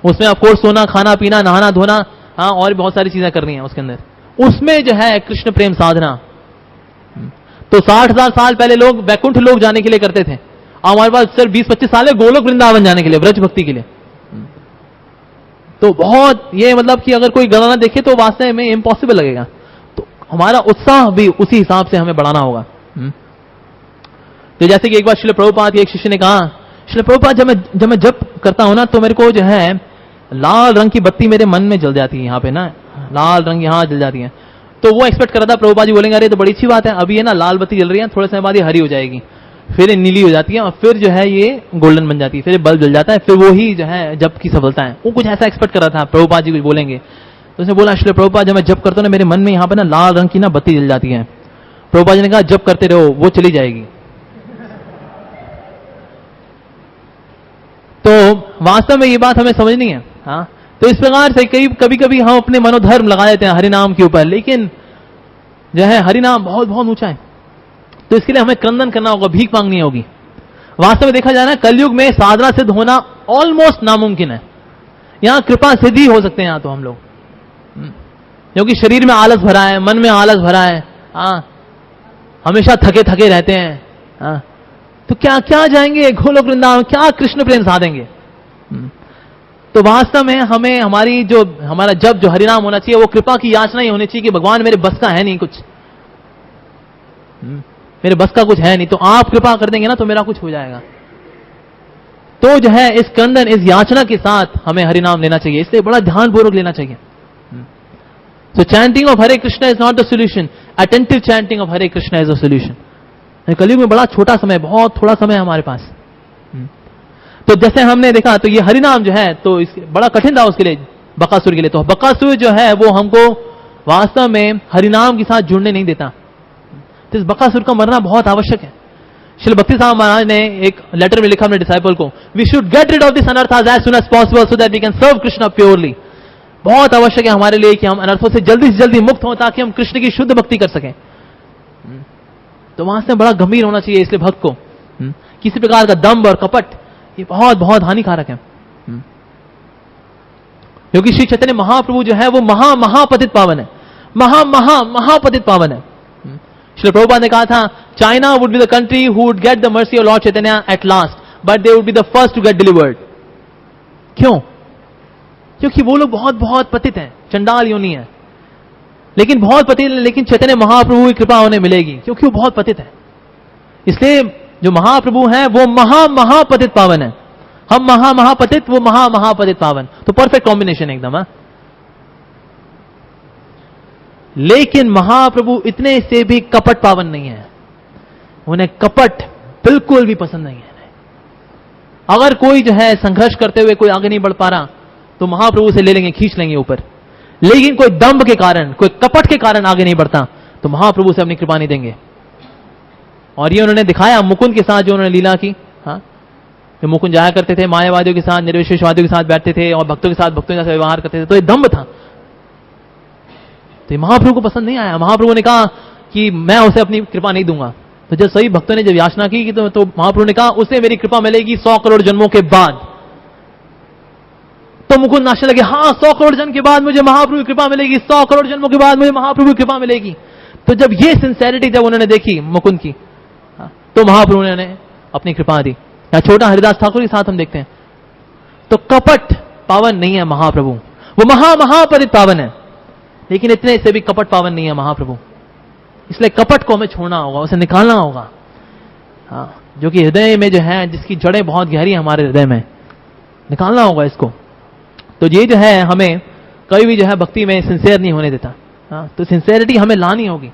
उसमें ऑफकोर्स सोना, खाना, पीना, नहाना, धोना, और बहुत सारी चीजें करनी है उसके अंदर। उसमें जो है कृष्ण प्रेम साधना, तो 60,000 साल पहले लोग वैकुंठ लोक जाने के लिए करते थे, और हमारे पास सिर्फ 20-25 साल है गोलोक वृंदावन जाने के लिए, व्रज भक्ति के लिए। तो बहुत ये मतलब कि अगर कोई गणना देखे तो वास्तव में इम्पॉसिबल लगेगा। तो हमारा उत्साह भी उसी हिसाब से हमें बढ़ाना होगा। तो जैसे कि एक बार श्रील प्रभुपाद के एक शिष्य ने कहा, श्रील प्रभुपाद जब मैं जप करता हूं ना, तो मेरे को जो है लाल रंग की बत्ती मेरे मन में जल जाती है, यहाँ पे ना लाल रंग यहाँ जल जाती है। तो वो एक्सपेक्ट कर रहा था प्रभुपाद जी बोलेंगे अरे तो बड़ी अच्छी बात है, अभी है ना लाल बत्ती जल रही है, थोड़े समय बाद ये हरी हो जाएगी, फिर ये नीली हो जाती है, और फिर जो है ये गोल्डन बन जाती है, फिर बल्ब जल जाता है, फिर वो ही जो है जप की सफलता है। वो कुछ ऐसा एक्सपेक्ट कर रहा था प्रभुपाद जी कुछ बोलेंगे। तो उसने बोला श्रील प्रभुपाद जब मैं जप करता हूँ ना, मेरे मन में यहाँ पे ना लाल रंग की ना बत्ती जल जाती है। प्रभुपाद जी ने कहा जप करते रहो, वो चली जाएगी। तो वास्तव में ये बात हमें समझनी है। तो तो इस प्रकार से कभी कभी हम अपने मनोधर्म लगा देते हैं हरिनाम के ऊपर, लेकिन जो है हरिनाम बहुत बहुत ऊंचा है। तो इसके लिए हमें क्रंदन करना होगा, भीख मांगनी होगी। वास्तव में देखा जाए ना, कलयुग में साधना सिद्ध होना ऑलमोस्ट नामुमकिन है। यहां कृपा सिद्धि हो सकते हैं यहां तो हम लोग, क्योंकि शरीर में आलस भरा है, मन में आलस भरा है, हमेशा थके थके रहते हैं। तो क्या क्या जाएंगे गोलोक वृंदावन, क्या कृष्ण प्रेम साधेंगे? तो वास्तव में हमें हमारा जब जो हरिनाम होना चाहिए वो कृपा की याचना ही होनी चाहिए कि भगवान मेरे बस का है नहीं कुछ, मेरे बस का कुछ है नहीं, तो आप कृपा कर देंगे ना तो मेरा कुछ हो जाएगा। तो जो है इस क्रंदन, इस याचना के साथ हमें हरिनाम लेना चाहिए, इसलिए बड़ा ध्यानपूर्वक लेना चाहिए। So chanting of Hare Krishna is not the solution. Attentive chanting of Hare Krishna is the solution. कलयुग में बड़ा छोटा समय, बहुत थोड़ा समय है हमारे पास। तो जैसे हमने देखा, तो ये हरिनाम जो है तो बड़ा कठिन था उसके लिए, बकासुर के लिए। तो बकासुर जो है वो हमको वास्तव में हरिनाम के साथ जुड़ने नहीं देता, तो इस बकासुर का मरना बहुत आवश्यक है। श्री भक्ति साहब महाराज ने एक लेटर में लिखा अपने डिसाइपल को, we should get rid of this अनर्थास as soon as possible so that we can serve Krishna purely. बहुत आवश्यक है हमारे लिए कि हम अनर्थों से जल्दी मुक्त हों ताकि हम कृष्ण की शुद्ध भक्ति कर सकें। तो वहां से बड़ा गंभीर होना चाहिए इसलिए भक्त को। किसी प्रकार का दंभ और कपट ये बहुत बहुत हानिकारक है, क्योंकि श्री चैतन्य महाप्रभु जो है वो महापतित पावन है, महापतित पावन है। श्री प्रभुपाद ने कहा था, China would be the country who would get the mercy of Lord Chaitanya at last, but they would be the first to get delivered. क्यों? क्योंकि वो लोग बहुत बहुत पतित हैं, चंडाल योनि है, लेकिन बहुत पतित, लेकिन चैतन्य महाप्रभु की कृपा उन्हें मिलेगी क्योंकि वो बहुत पतित है। इसलिए जो महाप्रभु हैं वो महापतित पावन है, हम महापतित, वो महापतित पावन, तो परफेक्ट कॉम्बिनेशन एकदम। लेकिन महाप्रभु इतने से भी कपट पावन नहीं है, उन्हें कपट बिल्कुल भी पसंद नहीं है। अगर कोई जो है संघर्ष करते हुए कोई आगे नहीं बढ़ पा रहा तो महाप्रभु से ले लेंगे, खींच लेंगे ऊपर। लेकिन कोई दंभ के कारण, कोई कपट के कारण आगे नहीं बढ़ता तो महाप्रभु से अपनी कृपा नहीं देंगे। और ये उन्होंने दिखाया मुकुंद के साथ, जो उन्होंने लीला की। जो मुकुंद जाया करते थे मायावादियों के साथ, निर्विशेषवादियों के साथ बैठते थे और भक्तों के साथ भक्तों जैसे व्यवहार करते थे, तो ये दंभ था। तो महाप्रभु को पसंद नहीं आया। महाप्रभु ने कहा कि मैं उसे अपनी कृपा नहीं दूंगा। तो जब सभी भक्तों ने जब याचना की तो महाप्रभु ने कहा उसे मेरी कृपा मिलेगी 100 करोड़ जन्मों के बाद। तो मुकुंद नाचने लगे, हाँ 100 करोड़ जन्म के बाद मुझे महाप्रभु की कृपा मिलेगी, 100 करोड़ जन्मों के बाद मुझे महाप्रभु की कृपा मिलेगी। तो जब ये सिंसेरिटी जब उन्होंने देखी मुकुंद की, तो महाप्रभु ने उन्हें अपनी कृपा दी। या छोटा हरिदास ठाकुर के साथ हम देखते हैं। तो कपट पावन नहीं है महाप्रभु, वो महापतित पावन है, लेकिन इतने से भी कपट पावन नहीं है महाप्रभु। इसलिए कपट को हमें छोड़ना होगा, उसे निकालना होगा। जो कि हृदय में जो है, जिसकी जड़ें बहुत गहरी है हमारे हृदय में, निकालना होगा इसको। तो ये जो है हमें कभी भी जो है भक्ति में सिंसियर नहीं होने देता। तो सिंसियरिटी हमें लानी होगी।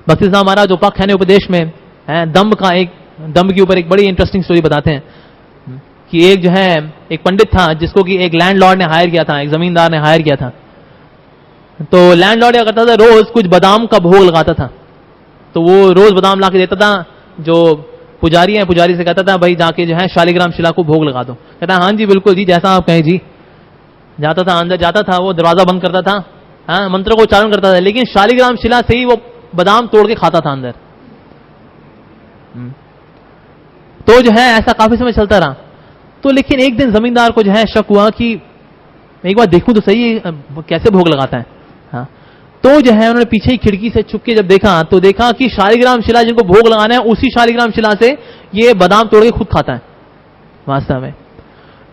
भक्ति साहब महाराज उपाख्यान उपदेश में दंभ के ऊपर एक बड़ी इंटरेस्टिंग स्टोरी बताते हैं कि एक जो है एक पंडित था जिसको कि एक लैंडलॉर्ड ने हायर किया था, एक जमींदार ने हायर किया था। तो लैंडलॉर्ड क्या करता था, रोज कुछ बादाम का भोग लगाता था। तो वो रोज बादाम ला के देता था, जो पुजारी है पुजारी से कहता था भाई जाके जो है शालिग्राम शिला को भोग लगा दो। कहता हाँ जी बिल्कुल जी, जैसा आप कहें जी। जाता था, अंदर जाता था, वो दरवाजा बंद करता था, मंत्र को उच्चारण करता था, लेकिन शालिग्राम शिला से ही वो बादाम तोड़ के खाता था अंदर। तो जो है ऐसा काफी समय चलता रहा। तो लेकिन एक दिन जमींदार को जो है शक हुआ कि एक बार देखूं तो सही कैसे भोग लगाता है। तो जो है उन्होंने पीछे ही खिड़की से छुप के जब देखा तो देखा कि शालिग्राम शिला जिनको भोग लगाना है उसी शालिग्राम शिला से ये बादाम तोड़ के खुद खाता है वास्तव में।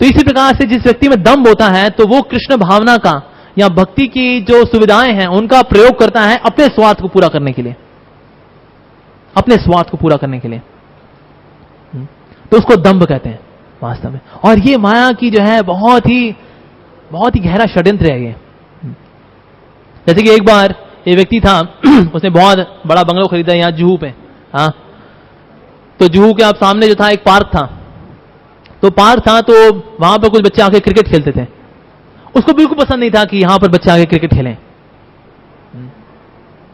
तो इसी प्रकार से जिस व्यक्ति में दम्भ होता है तो वो कृष्ण भावना का या भक्ति की जो सुविधाएं हैं उनका प्रयोग करता है अपने स्वार्थ को पूरा करने के लिए, अपने स्वार्थ को पूरा करने के लिए। तो उसको दंभ कहते हैं वास्तव में। और ये माया की जो है बहुत ही गहरा षड्यंत्र है ये। जैसे कि एक बार एक व्यक्ति था, उसने बहुत बड़ा बंगलो खरीदा यहाँ जुहू पे। तो जुहू के आप सामने जो था एक पार्क था। तो पार्क था तो वहां पर कुछ बच्चे आके क्रिकेट खेलते थे। उसको बिल्कुल पसंद नहीं था कि यहां पर बच्चे आके क्रिकेट खेलें।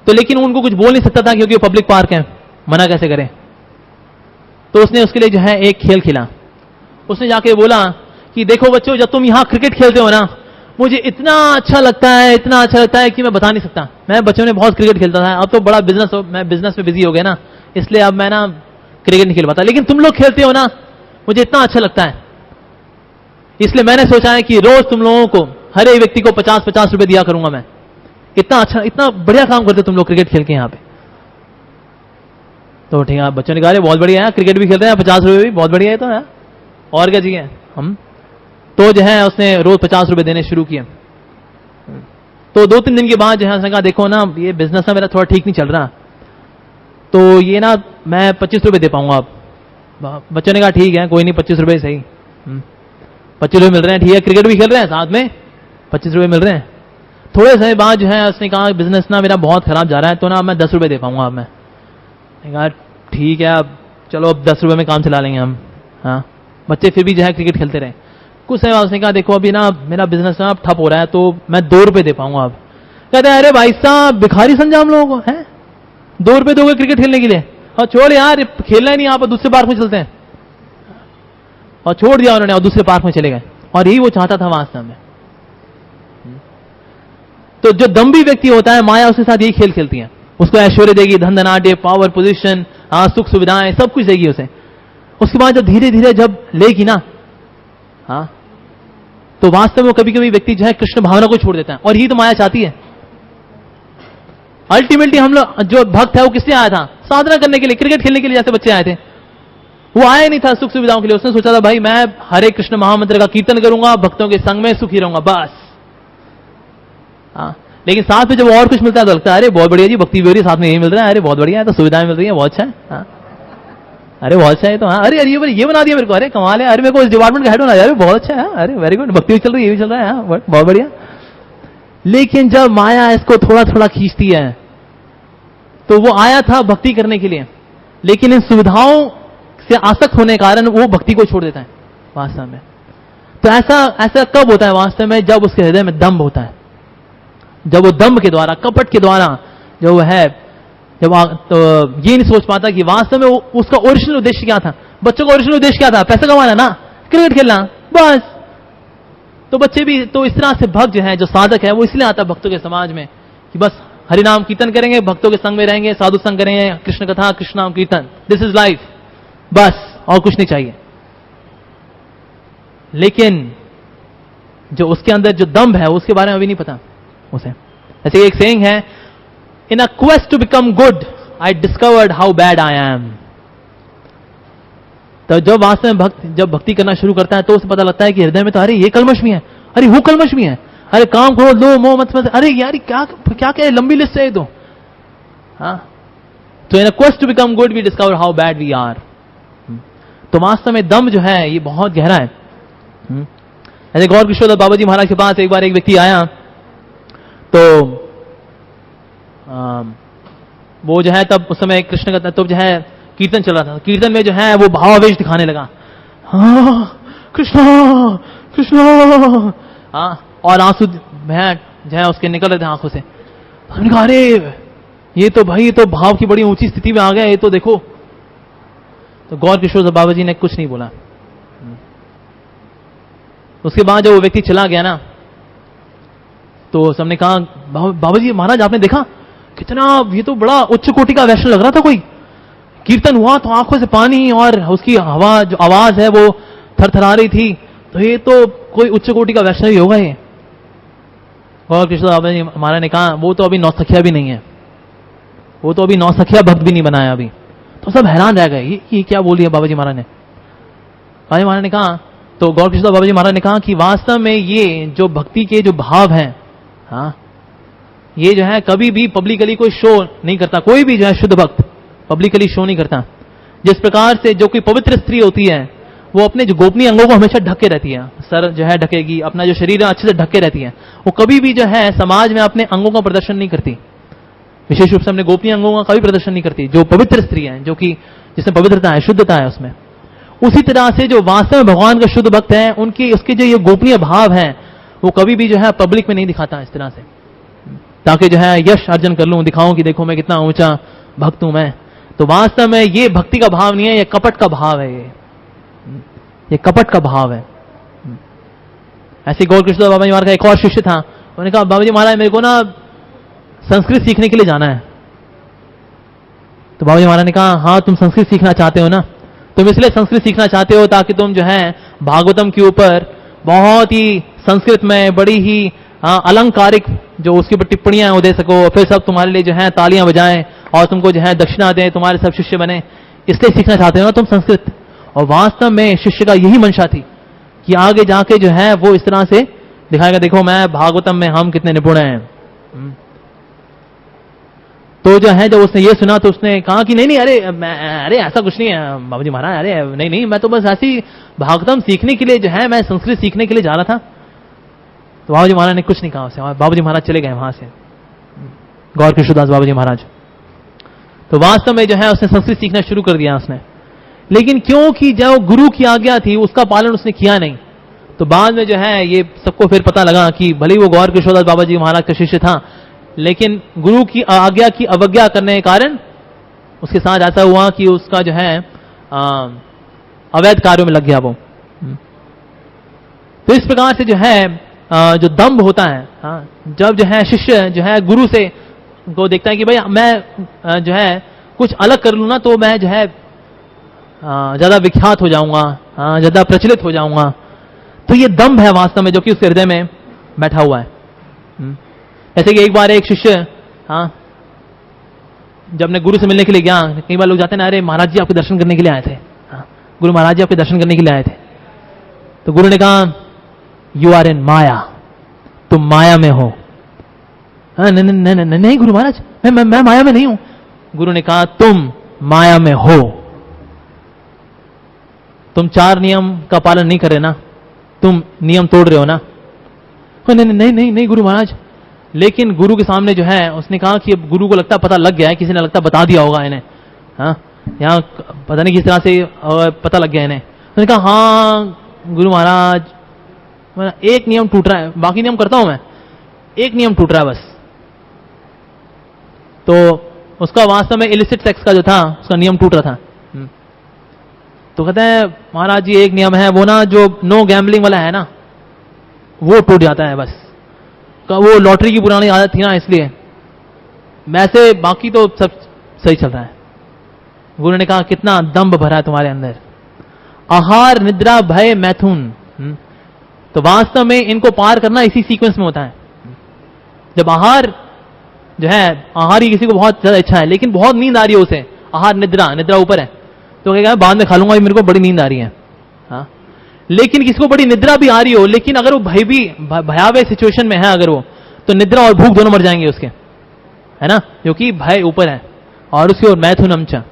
तो लेकिन उनको कुछ बोल नहीं सकता था क्योंकि वो पब्लिक पार्क है, मना कैसे करें। तो उसने उसके लिए जो है एक खेल खेला। उसने जाके बोला कि देखो बच्चों, जब तुम यहां क्रिकेट खेलते हो ना मुझे इतना अच्छा लगता है, इतना अच्छा लगता है कि मैं बता नहीं सकता। मैं बच्चों में बहुत क्रिकेट खेलता था, अब तो बड़ा मैं बिजनेस में बिजी हो गया ना, इसलिए अब मैं ना क्रिकेट नहीं खेल पाता। लेकिन तुम लोग खेलते हो ना, मुझे इतना अच्छा लगता है, इसलिए मैंने सोचा है कि रोज तुम लोगों को, हर एक व्यक्ति को 50-50 रुपए दिया करूंगा मैं। इतना अच्छा, इतना बढ़िया काम करते तुम लोग क्रिकेट खेल के यहाँ पे। तो ठीक है, बच्चों ने कहा बहुत बढ़िया है, क्रिकेट भी खेलते हैं, 50 रुपए भी बहुत बढ़िया है। तो है और क्या चाहिए हम। तो जो है उसने रोज 50 रुपए देने शुरू किए। तो 2-3 दिन के बाद जो है उसने कहा देखो ना, ये बिजनेस ना मेरा थोड़ा ठीक नहीं चल रहा, तो ये ना मैं 25 रुपए दे पाऊंगा अब। बच्चों ने कहा ठीक है, कोई नहीं, 25 रुपए सही। 25 रुपए मिल रहे हैं, ठीक है, क्रिकेट भी खेल रहे हैं साथ में, 25 रुपए मिल रहे हैं। थोड़े समय बाद जो है उसने कहा बिजनेस ना मेरा बहुत खराब जा रहा है, तो ना मैं 10 रुपए दे पाऊंगा अब मैं। कहा ठीक है, अब चलो अब 10 रुपए में काम चला लेंगे हम। हाँ, बच्चे फिर भी जो है क्रिकेट खेलते रहे। कुछ समय उसने कहा देखो अभी ना मेरा बिजनेस ना ठप हो रहा है, तो मैं 2 रुपए दे पाऊंगा अब। कहते हैं अरे भाई साहब, भिखारी समझा हम लोगों को, है 2 रुपए दोगे क्रिकेट खेलने के लिए? और छोड़ यार, खेलना ही नहीं, आप दूसरे पार्क में चलते हैं। और छोड़ दिया उन्होंने और दूसरे पार्क में चले गए। और यही वो चाहता था वास्तव में। तो जो दम्भी व्यक्ति होता है, माया उसके साथ यही खेल खेलती है। उसको ऐश्वर्य देगी, धन धनाट्य, पावर, पोजीशन, सुख सुविधाएं, सब कुछ देगी उसे। उसके बाद जब धीरे धीरे जब लेगी ना, हाँ, तो वास्तव में कभी कभी व्यक्ति जो है कृष्ण भावना को छोड़ देता है। और यही तो माया चाहती है। अल्टीमेटली हम लोग, जो भक्त है वो किससे आया था? साधना करने के लिए, क्रिकेट खेलने के लिए जैसे बच्चे आए थे। वो आया नहीं था सुख सुविधाओं के लिए। उसने सोचा था भाई मैं हरे कृष्ण महामंत्र का कीर्तन करूंगा, भक्तों के संग में सुखी रहूंगा, बस। हाँ, लेकिन साथ में जब और कुछ मिलता है तो लगता है अरे बहुत बढ़िया जी, भक्ति भी हो रही है, साथ में यही मिल रहा है, अरे बहुत बढ़िया है, तो सुविधाएं मिल रही है, बहुत अच्छा है। हाँ, अरे बहुत अच्छा है, तो हाँ, अरे ये बना दिया मेरे को, अरे कमाल है, अरे मेरे को इस डिपार्टमेंट का हेड बना दिया, बहुत अच्छा है, अरे वेरी गुड, भक्ति भी चल रही है, ये भी चल रहा है, हाँ, बहुत बढ़िया। लेकिन जब माया इसको थोड़ा थोड़ा खींचती है, तो वो आया था भक्ति करने के लिए, लेकिन इन सुविधाओं से आसक्त होने के कारण वो भक्ति को छोड़ देता है वास्तव में। तो ऐसा कब होता है वास्तव में? जब उसके हृदय में दंभ होता है, जब वो दंभ के द्वारा, कपट के द्वारा जो वो है, जब तो ये नहीं सोच पाता कि वास्तव में उसका ओरिजिनल उद्देश्य क्या था। बच्चों का ओरिजिनल उद्देश्य क्या था? पैसा कमाना ना, क्रिकेट खेलना, बस। तो बच्चे भी तो इस तरह से भक्त जो है, जो साधक है, वो इसलिए आता है भक्तों के समाज में कि बस हरिनाम कीर्तन करेंगे, भक्तों के संग में रहेंगे, साधु संग करेंगे, कृष्ण कथा, कृष्ण नाम कीर्तन, दिस इज लाइफ, बस, और कुछ नहीं चाहिए। लेकिन जो उसके अंदर जो दम्भ है उसके बारे में अभी नहीं पता उसे। ऐसे एक सेइंग है, in a quest to become good I discovered how bad I am. तो जब वास्तव में भक्त जब भक्ति करना शुरू करता है तो उसे पता लगता है कि हृदय में तो अरे ये कलमश भी है, अरे वो कलमश भी है, अरे काम करो, लो मोह मत, अरे यार क्या क्या क्या लंबी लिस्ट है तो। हाँ, तो in a quest to become good we discover how bad we are. तो वास्तव में दम जो है ये बहुत गहरा है। ऐसे गौर किशोर बाबा जी महाराज के पास एक बार एक व्यक्ति आया, तो वो जो है तब उस समय कृष्ण का तब जो है कीर्तन चल रहा था। कीर्तन में जो है वो भावावेश दिखाने लगा, हाँ कृष्णा कृष्णा, हाँ, और आंसू जो है उसके निकल रहे थे आंखों से। हमने कहा अरे ये तो भाई, ये तो भाव की बड़ी ऊंची स्थिति में आ गया, ये तो देखो। तो गौर किशोर बाबा जी ने कुछ नहीं बोला। उसके बाद जब वो व्यक्ति चला गया ना, तो सबने कहा बाबा जी महाराज आपने देखा कितना, ये तो बड़ा उच्च कोटि का वैष्णव लग रहा था। कोई कीर्तन हुआ तो आंखों से पानी, और उसकी हवा जो आवाज है वो थरथरा रही थी, तो ये तो कोई उच्च कोटि का वैष्णव ही होगा ये। और कृष्ण बाबा जी महाराज ने कहा वो तो अभी नौसखिया भी नहीं है, वो तो अभी नौसखिया भक्त भी नहीं बनाया अभी। तो सब हैरान रह गए, ये क्या बोल दिया बाबा जी महाराज ने। बाबा जी महाराज ने कहा, तो गौर कृष्ण बाबा जी महाराज ने कहा कि वास्तव में ये जो भक्ति के जो भाव हैं, हाँ, ये जो है कभी भी पब्लिकली कोई शो नहीं करता। कोई भी जो है शुद्ध भक्त पब्लिकली शो नहीं करता। जिस प्रकार से जो कोई पवित्र स्त्री होती है वो अपने जो गोपनीय अंगों को हमेशा ढके रहती है, सर जो है ढकेगी, अपना जो शरीर है अच्छे से ढके रहती है, वो कभी भी जो है समाज में अपने अंगों का प्रदर्शन नहीं करती, विशेष रूप से अपने गोपनीय अंगों का कभी प्रदर्शन नहीं करती। जो पवित्र स्त्री है, जो कि जिसमें पवित्रता है, शुद्धता है उसमें, उसी तरह से जो वास्तव में भगवान का शुद्ध भक्त है, उनकी उसके जो ये गोपनीय भाव है वो कभी भी जो है पब्लिक में नहीं दिखाता इस तरह से, ताकि जो है यश अर्जन कर लूं, दिखाऊं कि देखो मैं कितना ऊंचा भक्त हूं मैं। तो वास्तव में ये भक्ति का भाव नहीं है, ये कपट का भाव है, ये कपट का भाव है। ऐसे गौर कृष्णदास बाबा जी महाराज का एक और शिष्य था, उन्होंने कहा बाबा जी महाराज मेरे को ना संस्कृत सीखने के लिए जाना है। तो बाबा जी महाराज ने कहा हाँ तुम संस्कृत सीखना चाहते हो ना, तुम इसलिए संस्कृत सीखना चाहते हो ताकि तुम जो है भागवतम के ऊपर बहुत ही संस्कृत में बड़ी ही अलंकारिक जो उसके ऊपर टिप्पणियां वो दे सको, फिर सब तुम्हारे लिए जो है तालियां बजाएं और तुमको जो है दक्षिणा दें, तुम्हारे सब शिष्य बने, इसलिए सीखना चाहते हो ना तुम संस्कृत। और वास्तव में शिष्य का यही मंशा थी कि आगे जाके जो है वो इस तरह से दिखाएगा, देखो मैं भागवतम में हम कितने निपुण हैं। तो जो है जब उसने ये सुना तो उसने कहा कि नहीं नहीं अरे ऐसा कुछ नहीं है बाबा जी महाराज, अरे नहीं नहीं मैं तो बस ऐसी भागवतम सीखने के लिए जो है मैं संस्कृत सीखने के लिए जा रहा था। तो बाबा जी महाराज ने कुछ नहीं कहा उसे, बाबा जी महाराज चले गए वहां से, गौर कृष्णदास बाबा जी महाराज। तो वास्तव में जो है उसने संस्कृत सीखना शुरू कर दिया उसने, लेकिन क्योंकि जो गुरु की आज्ञा थी उसका पालन उसने किया नहीं, तो बाद में जो है ये सबको फिर पता लगा कि भले ही वो गौर कृष्णदास बाबा जी महाराज का शिष्य था, लेकिन गुरु की आज्ञा की अवज्ञा करने के कारण उसके साथ ऐसा हुआ कि उसका जो है अवैध कार्यों में लग गया वो। तो इस प्रकार से जो है जो दंभ होता है, जब जो है शिष्य जो है गुरु से को देखता है कि भाई मैं जो है कुछ अलग कर लूं ना तो मैं जो है ज्यादा विख्यात हो जाऊंगा, ज्यादा प्रचलित हो जाऊंगा, तो ये दंभ है वास्तव में जो कि उसके हृदय में बैठा हुआ है। जैसे कि एक बार एक शिष्य जब अपने गुरु से मिलने के लिए गया, कई बार लोग जाते हैं ना, अरे महाराज जी आपके दर्शन करने के लिए आए थे, गुरु महाराज जी आपके दर्शन करने के लिए आए थे। तो गुरु ने कहा यू आर इन माया, तुम माया में हो। नहीं गुरु महाराज मैं माया में नहीं हूं। गुरु ने कहा तुम माया में हो, तुम 4 नियम का पालन नहीं कर रहे ना, तुम नियम तोड़ रहे हो ना। नहीं गुरु महाराज। लेकिन गुरु के सामने जो है उसने कहा कि अब गुरु को लगता पता लग गया है, किसी ने लगता बता दिया होगा इन्हें, यहाँ पता नहीं किस तरह से पता लग गया इन्हें। उसने कहा हाँ गुरु महाराज एक नियम टूट रहा है, बाकी नियम करता हूं मैं, एक नियम टूट रहा है बस। तो उसका वास्तव में इलिसिट सेक्स का जो था उसका नियम टूट रहा था। तो कहते हैं महाराज जी एक नियम है वो ना जो नो गैम्बलिंग वाला है ना वो टूट जाता है बस, वो लॉटरी की पुरानी आदत थी ना इसलिए, वैसे बाकी तो सब सही चल रहा है। गुरु ने कहा कितना दंभ भरा है तुम्हारे अंदर, आहार निद्रा भय मैथुन। तो वास्तव में इनको पार करना इसी सीक्वेंस में होता है। जब आहार जो है, आहार ही किसी को बहुत ज्यादा इच्छा है लेकिन बहुत नींद आ रही है उसे, आहार निद्रा ऊपर है तो कहेगा बाद में खा लूंगा, मेरे को बड़ी नींद आ रही है। लेकिन किसी को बड़ी निद्रा भी आ रही हो, लेकिन अगर वो भयावह सिचुएशन में है अगर वो, तो निद्रा और भूख दोनों मर जाएंगे उसके, है ना, क्योंकि भय ऊपर है और उसकी ओर मैथुन अमचा।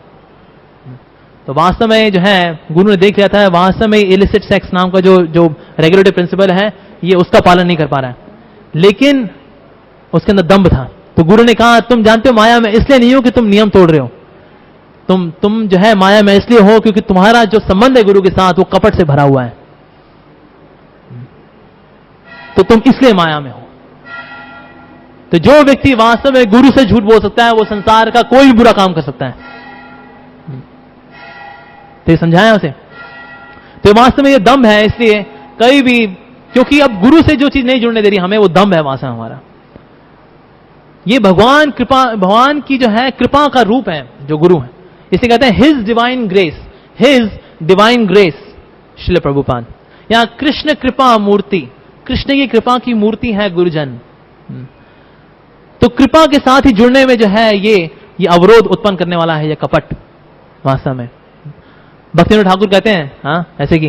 तो वास्तव में जो है गुरु ने देख लिया था वास्तव में इलिसिट सेक्स नाम का जो रेगुलेटरी प्रिंसिपल है ये उसका पालन नहीं कर पा रहा है, लेकिन उसके अंदर दंभ था। तो गुरु ने कहा तुम जानते हो माया में इसलिए नहीं हो कि तुम नियम तोड़ रहे हो, तुम जो है माया में इसलिए हो क्योंकि तुम्हारा जो संबंध है गुरु के साथ वो कपट से भरा हुआ है, तो तुम इसलिए माया में हो। तो जो व्यक्ति वास्तव में गुरु से झूठ बोल सकता है वो संसार का कोई भी बुरा काम कर सकता है। तो ये समझाया उसे। तो वास्तव में ये दंभ है, इसलिए कहीं भी, क्योंकि अब गुरु से जो चीज नहीं जुड़ने दे रही हमें वो दंभ है वास्तव हमारा। ये भगवान की जो है कृपा का रूप है जो गुरु है, इसे कहते हैं his divine grace, his divine grace. Srila Prabhupada यहां कृष्ण कृपा मूर्ति, कृष्ण की कृपा की मूर्ति है गुरुजन। तो कृपा के साथ ही जुड़ने में जो है ये अवरोध उत्पन्न करने वाला है ये कपट वास्तव में। भक्तिविनोद ठाकुर कहते हैं ऐसे कि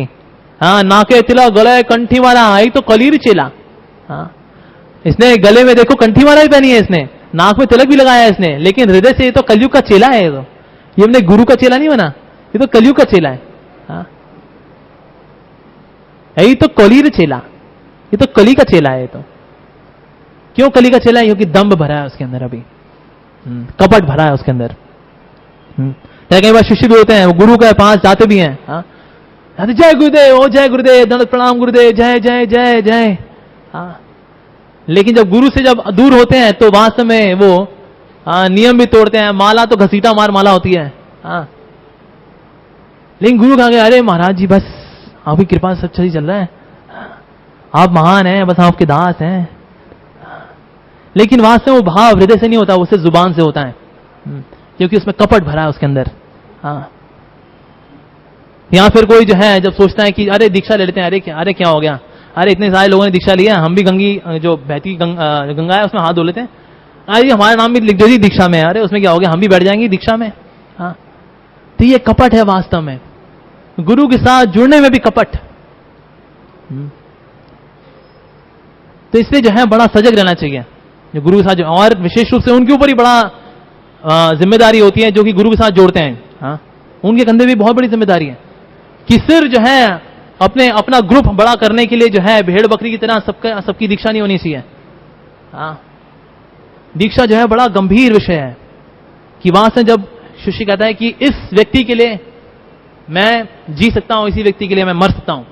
नाके तिला गले कंठी वाला आई तो कलीर चेला। इसने गले में देखो कंठी वाला भी पहनी है, इसने नाक में तिलक भी लगाया है इसने, लेकिन हृदय से ये तो कलयुग का चेला है। ये अपने गुरु का चेला नहीं बना, ये तो कलयुग का चेला है। यही तो कलीर चेला, ये तो कली का चेला है। तो क्यों कली का चेला है? क्योंकि दंभ भरा है उसके अंदर, अभी कपट भरा है उसके अंदर। कई बार शिष्य भी होते हैं वो गुरु के पास जाते भी हैं, जय गुरुदेव, ओ जय गुरुदेव, दंड प्रणाम गुरुदेव, जय जय जय जय। लेकिन जब गुरु से जब दूर होते हैं तो वास्तव में वो नियम भी तोड़ते हैं, माला तो घसीटा मार माला होती है। लेकिन गुरु कहा गया अरे महाराज जी बस आपकी कृपा से सब सही चल रहा है, आप महान हैं, बस आपके दास हैं। लेकिन वास्तव में वो भाव हृदय से नहीं होता, उससे जुबान से होता है, क्योंकि उसमें कपट भरा है उसके अंदर। हाँ, या फिर कोई जो है जब सोचता है कि अरे दीक्षा ले लेते हैं, अरे क्या हो गया, अरे इतने सारे लोगों ने दीक्षा लिया, हम भी गंगी जो बहती गंगा है उसमें हाथ धो लेते हैं, अरे हमारा नाम भी लिख दो जी दीक्षा में, अरे उसमें क्या हो गया, हम भी बैठ जाएंगे दीक्षा में। हाँ, तो ये कपट है वास्तव में, गुरु के साथ जुड़ने में भी कपट। तो इसलिए जो है बड़ा सजग रहना चाहिए जो गुरु के साथ, और विशेष रूप से उनके ऊपर ही बड़ा जिम्मेदारी होती है जो कि गुरु के साथ जोड़ते हैं। हाँ, उनके कंधे भी बहुत बड़ी जिम्मेदारी है कि सिर्फ जो है अपना ग्रुप बड़ा करने के लिए जो है भेड़ बकरी की तरह सबकी दीक्षा नहीं होनी चाहिए। हाँ, दीक्षा जो है बड़ा गंभीर विषय है कि वहां से जब शिष्य कहता है कि इस व्यक्ति के लिए मैं जी सकता हूं, इसी व्यक्ति के लिए मैं मर सकता हूं,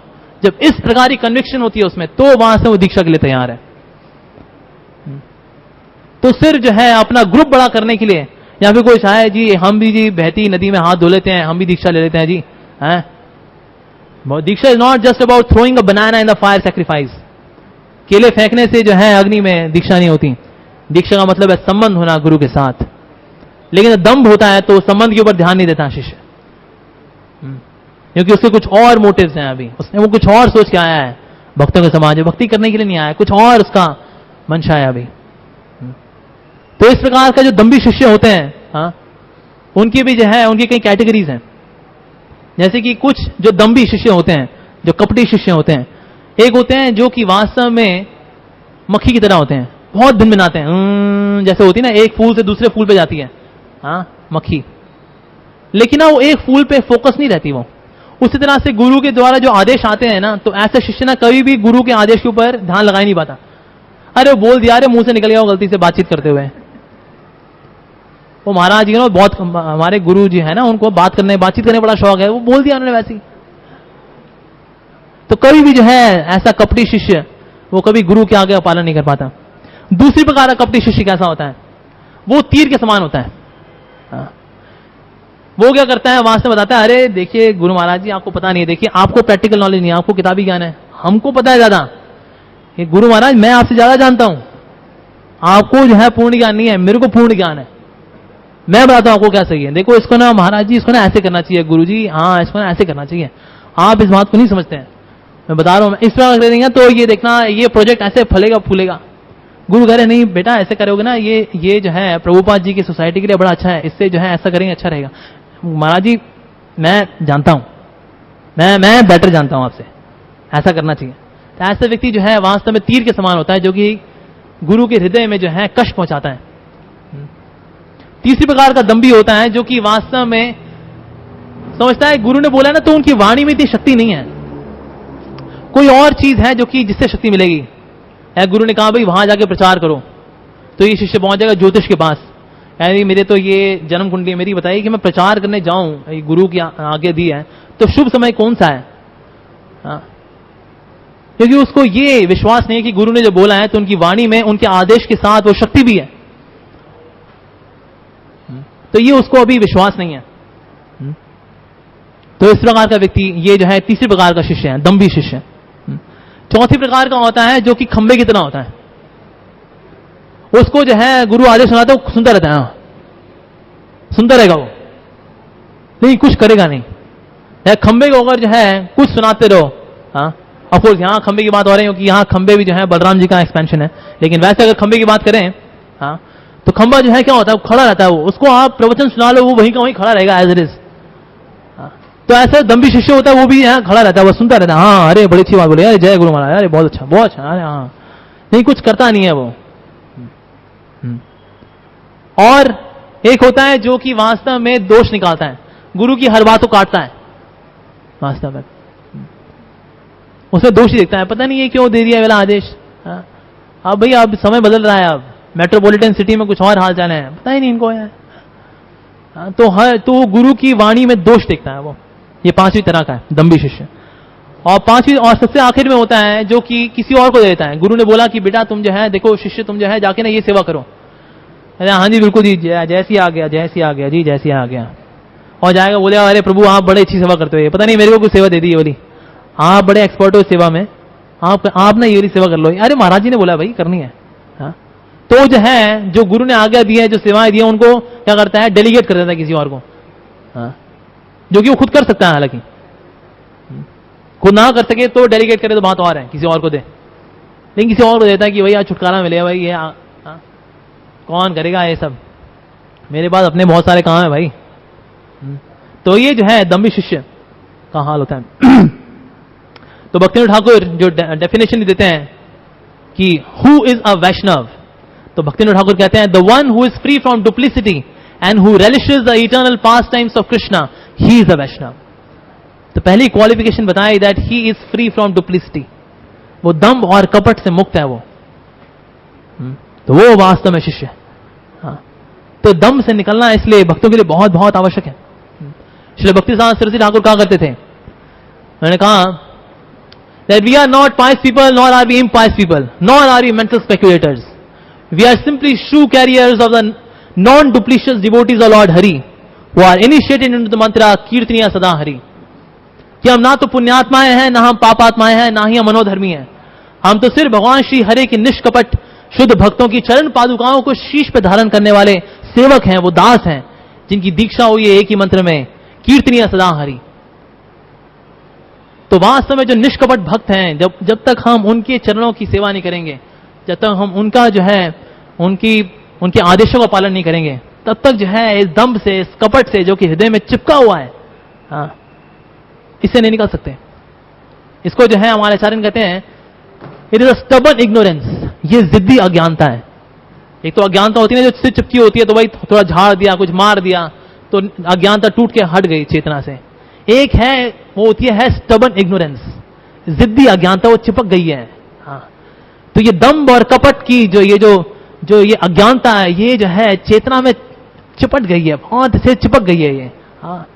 जब इस प्रकार की कन्विक्शन होती है उसमें, तो वहां से वो दीक्षा के लिए तैयार है। तो सिर्फ जो है अपना ग्रुप बड़ा करने के लिए, या फिर कोई चाहे जी हम भी जी बहती नदी में हाथ धो लेते हैं, हम भी दीक्षा ले लेते हैं जी, हैं, diksha is not just about throwing a banana in the fire sacrifice. केले फेंकने से जो है अग्नि में दीक्षा नहीं होती। दीक्षा का मतलब है संबंध होना गुरु के साथ। लेकिन दंभ होता है तो संबंध के ऊपर ध्यान नहीं देता शिष्य, क्योंकि उसके कुछ और मोटिव्स हैं, अभी उसने वो कुछ और सोच के आया है, भक्तों के समाज में भक्ति करने के लिए नहीं आया, कुछ और उसका मंशा है अभी। तो इस प्रकार का जो दंभी शिष्य होते हैं, हाँ, उनकी भी जो है उनकी कई कैटेगरीज हैं। जैसे कि कुछ जो दंभी शिष्य होते हैं, जो कपटी शिष्य होते हैं, एक होते हैं जो कि वास्तव में मक्खी की तरह होते हैं, बहुत भिनभिनाते हैं, जैसे होती है ना एक फूल से दूसरे फूल पे जाती है, हाँ, मक्खी, लेकिन ना वो एक फूल पे फोकस नहीं रहती। वो उसी तरह से गुरु के द्वारा जो आदेश आते हैं ना, तो ऐसे शिष्य ना कभी भी गुरु के आदेश के ऊपर ध्यान लगा ही नहीं पाता। अरे वो बोल दिया, अरे मुंह से निकल गया गलती से बातचीत करते हुए। वो महाराज जी ना बहुत, हमारे गुरु जी है ना, उनको बातचीत करने बड़ा शौक है, वो बोल दिया उन्होंने वैसी। तो कभी भी जो है ऐसा कपटी शिष्य वो कभी गुरु के आगे पालन नहीं कर पाता। दूसरी प्रकार का कपटी शिष्य कैसा होता है, वो तीर के समान होता है। हाँ, वो क्या करता है, वहां से बताता है, अरे देखिए गुरु महाराज जी आपको पता नहीं है, देखिए आपको प्रैक्टिकल नॉलेज नहीं है, आपको किताबी ज्ञान है, हमको पता है ज्यादा। ये गुरु महाराज मैं आपसे ज्यादा जानता हूं, आपको जो है पूर्ण ज्ञान नहीं है, मेरे को पूर्ण ज्ञान है, मैं बताता हूं आपको क्या सही है। देखो इसको ना महाराज जी, इसको ना ऐसे करना चाहिए, गुरु जी हाँ इसको ना ऐसे करना चाहिए, आप इस बात को नहीं समझते हैं, मैं बता रहा हूं, इस प्रकार करेंगे तो ये देखना ये प्रोजेक्ट ऐसे फलेगा फूलेगा। गुरु कह रहे नहीं बेटा ऐसे करोगे ना, ये जो है प्रभुपाद जी की सोसाइटी के लिए बड़ा अच्छा है, इससे जो है ऐसा करेंगे अच्छा रहेगा। महाराज जी मैं जानता हूं, मैं बेटर जानता हूं आपसे, ऐसा करना चाहिए। तो ऐसा व्यक्ति जो है वास्तव में तीर के समान होता है, जो कि गुरु के हृदय में जो है कष्ट पहुंचाता है। तीसरी प्रकार का दंभी होता है जो कि वास्तव में समझता है गुरु ने बोला ना, तो उनकी वाणी में इतनी शक्ति नहीं है, कोई और चीज है जो कि जिससे शक्ति मिलेगी। गुरु ने कहा भाई वहां जाके प्रचार करो, तो ये शिष्य पहुंच जाएगा ज्योतिष के पास, यानी मेरे तो ये जन्म कुंडली मेरी बताइए कि मैं प्रचार करने जाऊं, गुरु की आगे दी है, तो शुभ समय कौन सा है। हाँ, क्योंकि उसको ये विश्वास नहीं है कि गुरु ने जो बोला है तो उनकी वाणी में उनके आदेश के साथ वो शक्ति भी है, तो ये उसको अभी विश्वास नहीं है। तो इस प्रकार का व्यक्ति ये जो है तीसरी प्रकार का शिष्य है, दंभी शिष्य। चौथी प्रकार का होता है जो कि खंबे की तरह होता है, उसको जो है गुरु आदेश सुनाता है वो सुनता रहता है, सुनता रहेगा वो, नहीं कुछ करेगा नहीं। खंबे को अगर जो है कुछ सुनाते रहो, हाँ अफकोर्स यहाँ खंबे की बात हो रही है कि यहाँ खंबे भी जो है बलराम जी का एक्सपेंशन है, लेकिन वैसे अगर खंबे की बात करें, हाँ तो खंबा जो है क्या होता है, वो खड़ा रहता है, वो उसको आप प्रवचन सुना लो वो वहीं का वहीं खड़ा रहेगा एज इट इज। तो ऐसा दंभी शिष्य होता है, वो भी यहाँ खड़ा रहता है, वो सुनता रहता है, हाँ अरे बड़ी अच्छी बात बोली, अरे जय गुरु महाराज, अरे बहुत अच्छा बहुत अच्छा, अरे हाँ, नहीं कुछ करता नहीं है वो। और एक होता है जो कि वास्तव में दोष निकालता है, गुरु की हर बात को काटता है, वास्तव में उसमें दोष ही देखता है, पता नहीं ये क्यों दे दिया वाला आदेश। अब भाई अब समय बदल रहा है, अब मेट्रोपॉलिटन सिटी में कुछ और हाल चाल है, पता ही नहीं इनको है। तो गुरु की वाणी में दोष देखता है वो, ये पांचवी तरह का है दंभी शिष्य। और पांचवी और सबसे आखिर में होता है जो कि किसी और को दे देता है, गुरु ने बोला कि बेटा तुम जो है देखो शिष्य तुम जो है जाके ना ये सेवा करो, अरे हाँ जी बिल्कुल जी, जैसी आ गया जैसी आ गया जी जैसी आ गया, और जाएगा बोलेगा अरे प्रभु आप बड़े अच्छी सेवा करते हो, पता नहीं मेरे को कुछ सेवा दे दी है बोली, आप बड़े एक्सपर्ट हो इस सेवा में, आप ना ये वाली सेवा कर लो, अरे महाराज जी ने बोला भाई करनी है। हाँ? तो जो है, जो गुरु ने आज्ञा दी है, जो सेवाएं दी है, उनको क्या करता है, डेलीगेट कर देता है किसी और को। हाँ? जो कि वो खुद कर सकता है, हालांकि खुद ना कर सके तो डेलीगेट करे तो बात और है, किसी और को दे, लेकिन किसी और को देता है कि भैया छुटकारा मिले भाई, ये कौन करेगा ये सब, मेरे पास अपने बहुत सारे काम है भाई। तो ये जो है दम्भी शिष्य का हाल होता है। तो भक्तिनाथ ठाकुर जो डेफिनेशन देते हैं कि हु इज अ वैष्णव, तो भक्तिनाथ ठाकुर कहते हैं the one who is free from duplicity and who relishes the eternal pastimes of Krishna, he is a Vaishnava. तो पहली क्वालिफिकेशन बताई that he is free from duplicity, वो दम्भ और कपट से मुक्त है वो, तो वो वास्तव में शिष्य है। हाँ? तो दम्भ से निकलना इसलिए भक्तों के लिए बहुत बहुत आवश्यक है। श्री भक्ति सरस्वती ठाकुर कहा करते थे, उन्होंने कहा that we are not pious people, nor are we impious people, nor are we mental speculators. We are simply true carriers of the non-duplicitous devotees of Lord Hari, who are initiated into the mantra Kirtaniya Sada Hari. कि हम ना तो पुण्यात्माएं हैं, ना हम पापात्माएं हैं, ना ही हम मनोधर्मी हैं। हम तो सिर्फ भगवान श्री हरे की निष्कपट शुद्ध भक्तों की चरण पादुकाओं को शीश पे धारण करने वाले सेवक हैं, वो दास हैं, जिनकी दीक्षा हुई है एक ही मंत्र में, कीर्तनीय सदा हरि। तो वास्तव में जो निष्कपट भक्त हैं, जब तक हम उनके चरणों की सेवा नहीं करेंगे, जब तक हम उनका जो है उनके आदेशों का पालन नहीं करेंगे, तब तक जो है इस दंभ से, इस कपट से जो कि हृदय में चिपका हुआ है, हाँ, इससे नहीं निकल सकते। इसको जो है हमारे आचार्य कहते हैं it is a stubborn ignorance, ये जिद्दी अज्ञानता है। एक तो अज्ञानता होती है जो इससे चिपकी होती है, तो भाई थोड़ा झाड़ दिया, कुछ मार दिया तो अज्ञानता टूट के हट गई चेतना से। एक है वो होती है स्टबर्न इग्नोरेंस, जिद्दी अज्ञानता, वो चिपक गई है। हाँ, तो ये दम्भ और कपट की जो ये अज्ञानता है, ये जो है चेतना में चिपट गई है, बहुत से चिपक गई है ये। हाँ,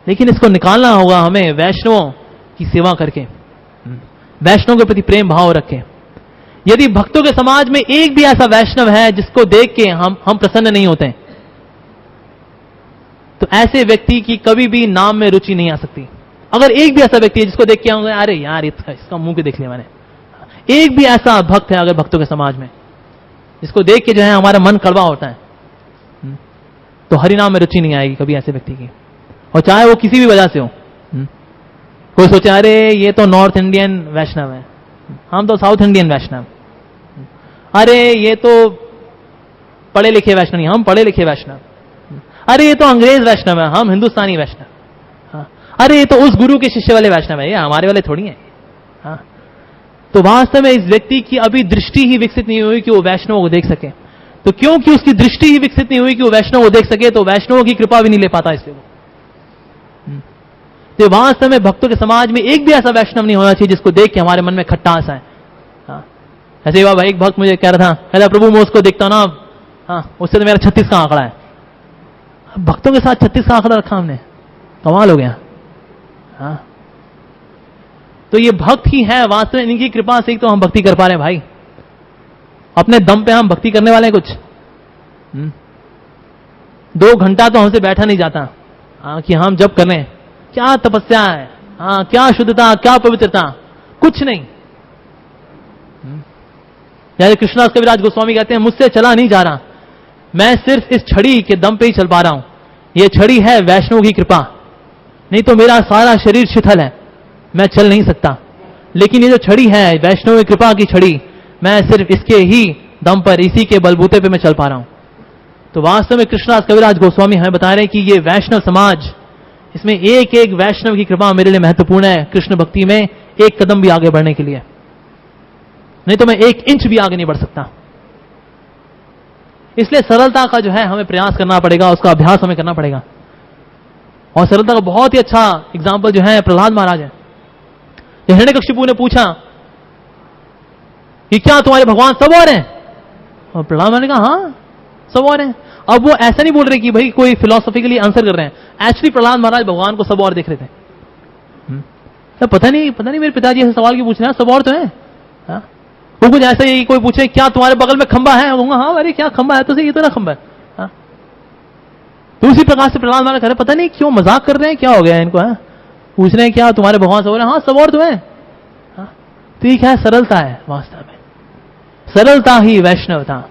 लेकिन इसको निकालना होगा हमें वैष्णवों की सेवा करके, वैष्णव के प्रति प्रेम भाव रखें। यदि भक्तों के समाज में एक भी ऐसा वैष्णव है जिसको देख के हम प्रसन्न नहीं होते, तो ऐसे व्यक्ति की कभी भी नाम में रुचि नहीं आ सकती। अगर एक भी ऐसा व्यक्ति है जिसको देख के होंगे अरे यार इसका मुंह के देख लिया मैंने, एक भी ऐसा भक्त है अगर भक्तों के समाज में जिसको देख के जो है हमारा मन कड़वा होता है, तो हरि नाम में रुचि नहीं आएगी कभी ऐसे व्यक्ति की, और चाहे वो किसी भी वजह से हो। कोई सोचे अरे ये तो नॉर्थ इंडियन वैष्णव है, हम तो साउथ इंडियन वैष्णव, अरे ये तो पढ़े लिखे वैष्णव नहीं, हम पढ़े लिखे वैष्णव, अरे ये तो अंग्रेज वैष्णव है, हम हिंदुस्तानी वैष्णव, हाँ, अरे ये तो उस गुरु के शिष्य वाले वैष्णव है, ये हमारे वाले थोड़ी है। हाँ, तो वास्तव में इस व्यक्ति की अभी दृष्टि ही विकसित नहीं हुई कि वो वैष्णव को देख सके। तो क्योंकि उसकी दृष्टि ही विकसित नहीं हुई कि वो वैष्णव को देख सके, तो वैष्णवों की कृपा भी नहीं ले पाता इससे वो। तो वास्तव में भक्तों के समाज में एक भी ऐसा वैष्णव नहीं होना चाहिए जिसको देख के हमारे मन में खट्टास आए। हाँ, ऐसे बाबा एक भक्त मुझे कह रहा था, कहता प्रभु मैं उसको देखता ना, हाँ, उससे तो मेरा 36 का आंकड़ा है। भक्तों के साथ 36 का आंकड़ा रखा हमने, कमाल हो गया। हाँ, तो ये भक्त ही है वास्तव में, इनकी कृपा से तो हम भक्ति कर पा रहे हैं भाई। अपने दम पे हम भक्ति करने वाले हैं कुछ 2 घंटा तो हमसे बैठा नहीं जाता। हाँ, कि हम जब कर रहे हैं, क्या तपस्या है, हाँ, क्या शुद्धता, क्या पवित्रता, कुछ नहीं। जैसे कृष्णदास कविराज गोस्वामी कहते हैं मुझसे चला नहीं जा रहा, मैं सिर्फ इस छड़ी के दम पे ही चल पा रहा हूं। यह छड़ी है वैष्णव की कृपा, नहीं तो मेरा सारा शरीर शिथिल है, मैं चल नहीं सकता। लेकिन ये जो छड़ी है वैष्णव की कृपा की छड़ी, मैं सिर्फ इसके ही दम पर, इसी के बलबूते पे मैं चल पा रहा हूं। तो वास्तव में कृष्णदास कविराज गोस्वामी हमें बता रहे हैं कि ये वैष्णव समाज, इसमें एक एक वैष्णव की कृपा मेरे लिए महत्वपूर्ण है कृष्ण भक्ति में एक कदम भी आगे बढ़ने के लिए, नहीं तो मैं 1 इंच भी आगे नहीं बढ़ सकता। इसलिए सरलता का जो है हमें प्रयास करना पड़ेगा, उसका अभ्यास हमें करना पड़ेगा। और सरलता का बहुत ही अच्छा एग्जाम्पल जो है प्रहलाद महाराज है। हिरण्यकशिपु ने पूछा कि क्या तुम्हारे भगवान सब और हैं, और प्रहलाद महाराज ने कहा हाँ सब और हैं। अब वो ऐसा नहीं बोल रहे कि भाई कोई फिलोसॉफिकली आंसर कर रहे हैं, एक्चुअली प्रहलाद महाराज भगवान को सब और देख रहे थे। तो पता नहीं मेरे पिताजी ऐसे सवाल क्यों पूछ रहे हैं, सब और तो है। हाँ? वो कुछ ऐसा ही, कोई पूछे क्या तुम्हारे बगल में खंबा है, हाँ अरे क्या खंबा है, तो सही, ये तो ना खंबा है। हाँ? तो उसी प्रकार से प्रहलाद महाराज कह रहे पता नहीं क्यों मजाक कर रहे हैं, क्या हो गया इनको, है पूछ रहे हैं क्या तुम्हारे भगवान सब और हैं, हाँ सब और तो है। तो ये क्या है? सरलता है वास्तव में, सरलता ही वैष्णवता।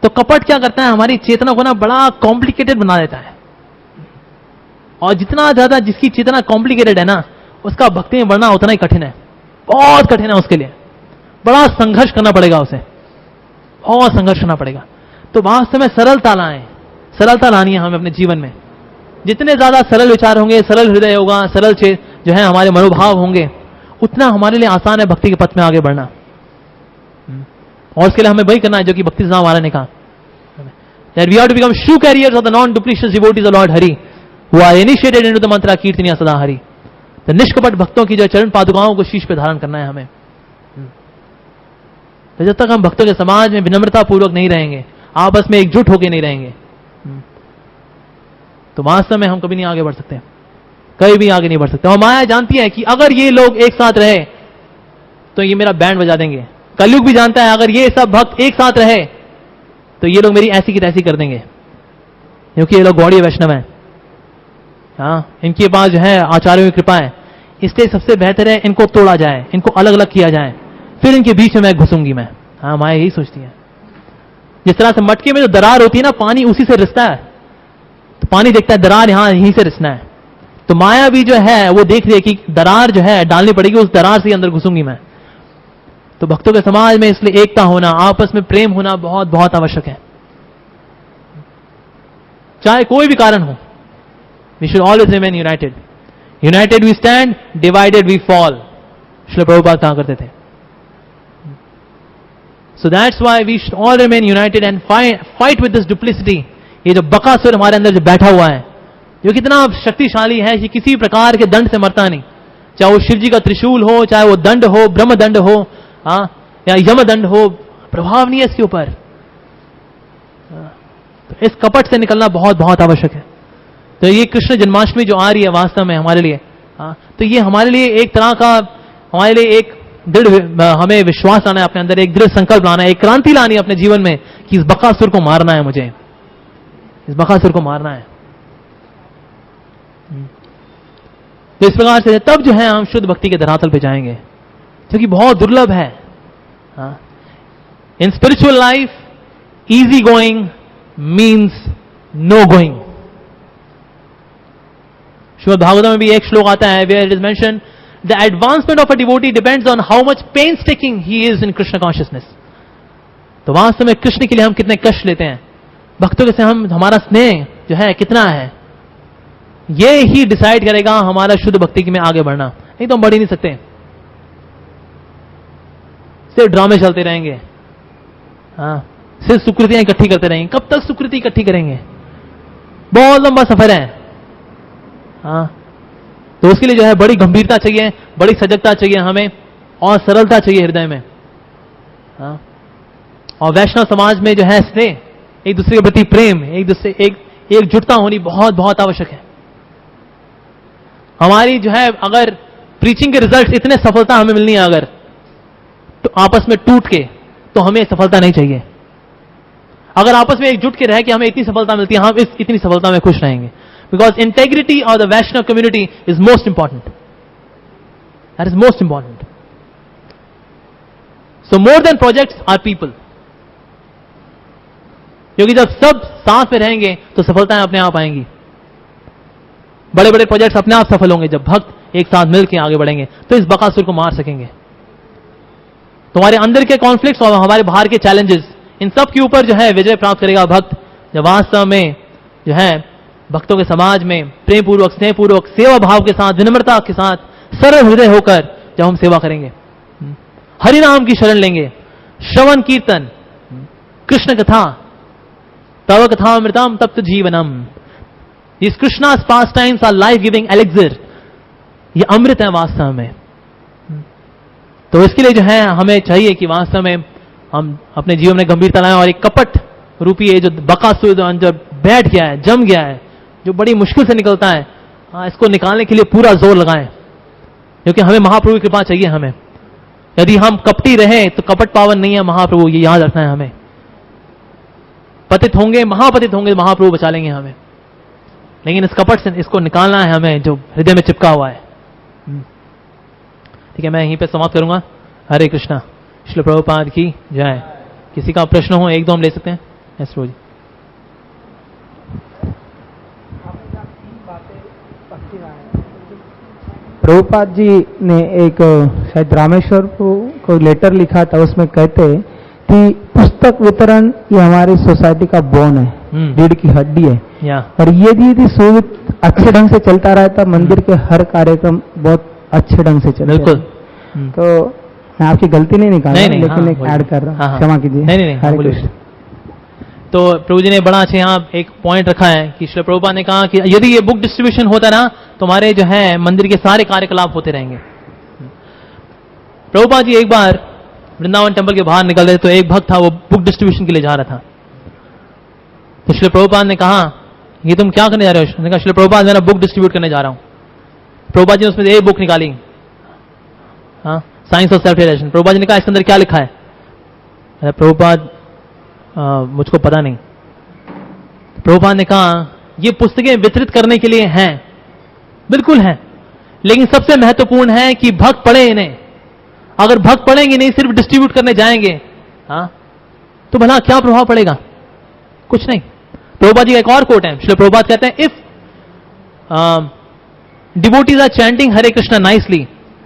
तो कपट क्या करता है? हमारी चेतना को ना बड़ा कॉम्प्लिकेटेड बना देता है, और जितना ज्यादा जिसकी चेतना कॉम्प्लिकेटेड है ना, उसका भक्ति में बढ़ना उतना ही कठिन है, बहुत कठिन है। उसके लिए बड़ा संघर्ष करना पड़ेगा, उसे बहुत संघर्ष करना पड़ेगा। तो वास्तव में सरलता लाएं, सरलता लानी है हमें अपने जीवन में। जितने ज्यादा सरल विचार होंगे, सरल हृदय होगा, सरल जो है हमारे मनोभाव होंगे, उतना हमारे लिए आसान है भक्ति के पथ में आगे बढ़ना। और उसके लिए हमें वही करना है जो कि भक्ति सिद्धांत महाराज ने कहा, that we have to become true carriers of the non-duplicitous devotees of Lord Hari, who are initiated into the mantra कीर्तनिया सदा हरि। तो निष्कपट भक्तों की जो चरण पादुकाओं को शीश पे धारण करना है हमें। तो जब तक हम भक्तों के समाज में विनम्रता पूर्वक नहीं रहेंगे, आपस में एकजुट होकर नहीं रहेंगे, तो वास्तव में हम कभी नहीं आगे बढ़ सकते, कभी भी आगे नहीं बढ़ सकते। और माया जानती है कि अगर ये लोग एक साथ रहे तो ये मेरा बैंड बजा देंगे। कलयुग भी जानता है अगर ये सब भक्त एक साथ रहे तो ये लोग मेरी ऐसी की तैसी कर देंगे, क्योंकि ये लोग गौड़ीय वैष्णव हैं। हाँ, इनके पास जो है आचार्यों की कृपा है, इसलिए सबसे बेहतर है इनको तोड़ा जाए, इनको अलग अलग किया जाए, फिर इनके बीच में मैं घुसूंगी मैं। हाँ, माया यही सोचती है। जिस तरह से मटके में जो दरार होती है ना, पानी उसी से रिसता है, तो पानी देखता है दरार यहां यहीं से रिसना है, तो माया भी जो है वो देख रही है कि दरार जो है डालनी पड़ेगी, उस दरार से अंदर घुसूंगी मैं। तो भक्तों के समाज में इसलिए एकता होना, आपस में प्रेम होना बहुत बहुत आवश्यक है, चाहे कोई भी कारण हो। We should always remain united. United we stand, divided we fall, Srila Prabhupada कहा करते थे। So that's why we should all remain united and fight with this duplicity. ये जो बकासुर हमारे अंदर जो बैठा हुआ है, जो कितना शक्तिशाली है कि किसी प्रकार के दंड से मरता नहीं, चाहे वो शिव जी का त्रिशूल हो, चाहे वो दंड हो, ब्रह्म दंड हो, हाँ, या यम दंड हो, प्रभाव नहीं है इसके ऊपर। तो इस कपट से निकलना बहुत बहुत आवश्यक है। तो ये कृष्ण जन्माष्टमी जो आ रही है वास्तव में हमारे लिए, हाँ, तो ये हमारे लिए एक तरह का, हमारे लिए एक दृढ़, हमें विश्वास लाना है अपने अंदर, एक दृढ़ संकल्प लाना है, एक क्रांति लानी है अपने जीवन में कि इस बकासुर को मारना है, मुझे इस बकासुर को मारना है। तो इस प्रकार से तब जो है हम शुद्ध भक्ति के धरातल पे जाएंगे, जो कि बहुत दुर्लभ है। In spiritual life easy going means no going. Srimad Bhagavatam में भी एक श्लोक आता है, where it is mention the advancement of a devotee depends on how much painstaking he is in Krishna consciousness. तो वास्तव में कृष्ण के लिए हम कितने कष्ट लेते हैं, भक्तों के से हम, हमारा स्नेह जो है कितना है, ये ही डिसाइड करेगा हमारा शुद्ध भक्ति में आगे बढ़ना। नहीं तो हम बढ़ ही नहीं सकते, सिर्फ ड्रामे चलते रहेंगे, हाँ, सिर्फ सुकृतियां इकट्ठी करते रहेंगे। कब तक सुकृति इकट्ठी करेंगे? बहुत लंबा सफर है। हाँ, तो उसके लिए जो है बड़ी गंभीरता चाहिए, बड़ी सजगता चाहिए हमें, और सरलता चाहिए हृदय में। हाँ, और वैष्णव समाज में जो है स्नेह, एक दूसरे के प्रति प्रेम, एक दूसरे एकजुटता होनी बहुत बहुत आवश्यक है। हमारी जो है अगर प्रीचिंग के रिजल्ट इतने सफलता हमें मिलनी है अगर, तो आपस में टूट के, तो हमें सफलता नहीं चाहिए। अगर आपस में एकजुट के रह के हमें इतनी सफलता मिलती है, हम इस इतनी सफलता में खुश रहेंगे। Because integrity of the Vaishnav community is most important, that is most important. So more than projects are people, क्योंकि जब सब साथ में रहेंगे तो सफलताएं अपने आप आएंगी। बड़े बड़े प्रोजेक्ट्स अपने आप सफल होंगे जब भक्त एक साथ मिलकर आगे बढ़ेंगे, तो इस बकासुर को मार सकेंगे। तुम्हारे अंदर के कॉन्फ्लिक्ट्स और हमारे बाहर के चैलेंजेस, इन सब के ऊपर जो है विजय प्राप्त करेगा भक्त, जब वास्तव में जो है भक्तों के समाज में प्रेम पूर्वक, स्नेह पूर्वक, सेवा भाव के साथ, विनम्रता के साथ, सरल हृदय होकर जब हम सेवा करेंगे, हरि नाम की शरण लेंगे, श्रवण कीर्तन, कृष्ण कथा, तव कथामृतम तप्त जीवनम, this Krishna's pastimes are life giving elixir, ये अमृत है वास्तव में। तो इसके लिए जो है हमें चाहिए कि वास्तव में हम अपने जीवन में गंभीरता लाएं, और एक कपट रूपी है जो बकासुर जो बैठ गया है, जम गया है, जो बड़ी मुश्किल से निकलता है, इसको निकालने के लिए पूरा जोर लगाएं, क्योंकि हमें महाप्रभु की कृपा चाहिए। हमें यदि हम कपटी रहे तो कपट पावन नहीं है महाप्रभु, ये याद रखना है हमें। पतित होंगे, महापतित होंगे, महाप्रभु बचा लेंगे हमें, लेकिन इस कपट से इसको निकालना है हमें जो हृदय में चिपका हुआ है। ठीक है, मैं यहीं पे समाप्त करूंगा। हरे कृष्णा, श्रील प्रभुपाद की जय। किसी का प्रश्न हो, एक दो हम ले सकते हैं। यस जी। प्रभुपाद जी ने एक शायद रामेश्वर को लेटर लिखा था, उसमें कहते कि पुस्तक वितरण ये हमारी सोसाइटी का बोन है, रीढ़ की हड्डी है। और यदि सुविध अच्छे ढंग से चलता रहता, मंदिर के हर कार्यक्रम बहुत अच्छे ढंग से चलते। बिल्कुल। तो मैं आपकी गलती नहीं निकाल रहा, लेकिन एक ऐड कर रहा हूँ, क्षमा कीजिए। नहीं, हरे कृष्ण। तो प्रभु जी ने बड़ा अच्छा यहाँ एक पॉइंट रखा है कि श्री प्रभुपाद ने कहा कि यदि ये बुक डिस्ट्रीब्यूशन होता ना, तो हमारे जो है मंदिर के सारे कार्यकलाप होते रहेंगे। प्रभुपाद जी एक बार वृंदावन टेम्पल के बाहर निकल रहे, तो एक भक्त था, वो बुक डिस्ट्रीब्यूशन के लिए जा रहा था। तो श्री प्रभुपाद ने कहा, ये तुम क्या करने जा रहे हो? उसने कहा, श्री प्रभुपाद मैं बुक डिस्ट्रीब्यूट करने जा रहा हूं। प्रभुपाद जी ने उसमें एक बुक निकाली, हाँ, science of self realization. Prabhupada ji ने कहा, इसके अंदर क्या लिखा है? प्रभुपाद मुझको पता नहीं। प्रभुपाद ने कहा, ये पुस्तकें वितरित करने के लिए हैं, बिल्कुल हैं, लेकिन सबसे महत्वपूर्ण है कि भक्त पढ़े इन्हें। अगर भक्त पढ़ेंगे नहीं, सिर्फ डिस्ट्रीब्यूट करने जाएंगे, हाँ, तो भला क्या प्रभाव पड़ेगा? कुछ नहीं। प्रभुपाद जी का एक और कोट है, श्री प्रभुपाद कहते हैं, if devotees are chanting Hare Krishna nicely,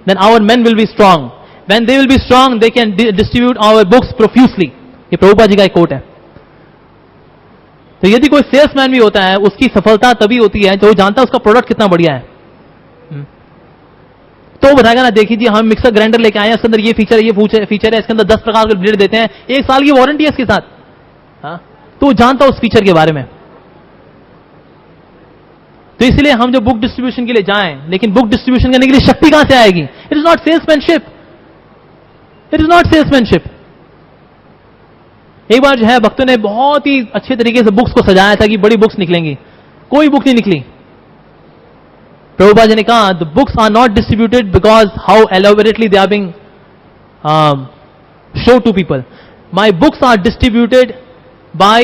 then our men will be strong. When they will be strong, they can distribute our books profusely. ये प्रभुपाद जी का एक कोट है। तो यदि कोई सेल्समैन भी होता है, उसकी सफलता तभी होती है जो जानता है उसका प्रोडक्ट कितना बढ़िया है। तो बताएगा ना, देखिए जी हम मिक्सर ग्राइंडर लेके आए हैं, इसके अंदर ये फीचर है, इसके अंदर 10 प्रकार के ब्लेड देते हैं, 1 साल की वारंटी है इसके साथ, हाँ, तो जानता उस फीचर के बारे में। तो इसलिए हम जो बुक डिस्ट्रीब्यूशन के लिए जाएं, लेकिन बुक डिस्ट्रीब्यूशन करने के लिए शक्ति कहां से आएगी? It is not salesmanship, it is not salesmanship. एक बार जो है भक्तों ने बहुत ही अच्छे तरीके से बुक्स को सजाया था कि बड़ी बुक्स निकलेंगी, कोई बुक नहीं निकली। प्रभुपाद जी ने कहा, the books are not distributed because how elaborately they are being show to people. My books are distributed by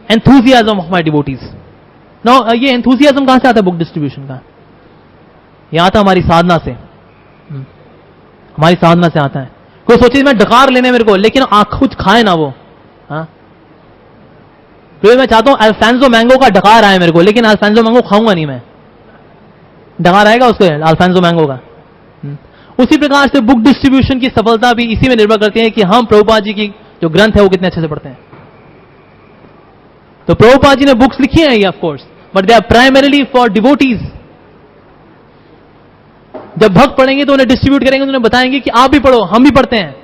enthusiasm of my devotees. No, ये एंथुजियाज्म कहां से आता है बुक डिस्ट्रीब्यूशन का? यह आता हमारी साधना से, हमारी साधना से आता है। कोई सोचे मैं डकार लेने मेरे को, लेकिन आंख कुछ खाए ना वो, हाँ, तो मैं चाहता हूं अल्फांसो मैंगो का डकार आए मेरे को, लेकिन अल्फांसो मैंगो खाऊंगा नहीं मैं, डकार आएगा उसको अल्फांसो मैंगो का। उसी प्रकार से बुक डिस्ट्रीब्यूशन की सफलता भी इसी में निर्भर करती है कि हम प्रभुपाद जी की जो ग्रंथ है वो कितने अच्छे से पढ़ते हैं। तो प्रभुपाद जी ने बुक्स लिखी हैं, of course, but they are primarily for devotees. जब भक्त पढ़ेंगे तो उन्हें डिस्ट्रीब्यूट करेंगे, तो उन्हें बताएंगे कि आप भी पढ़ो, हम भी पढ़ते हैं।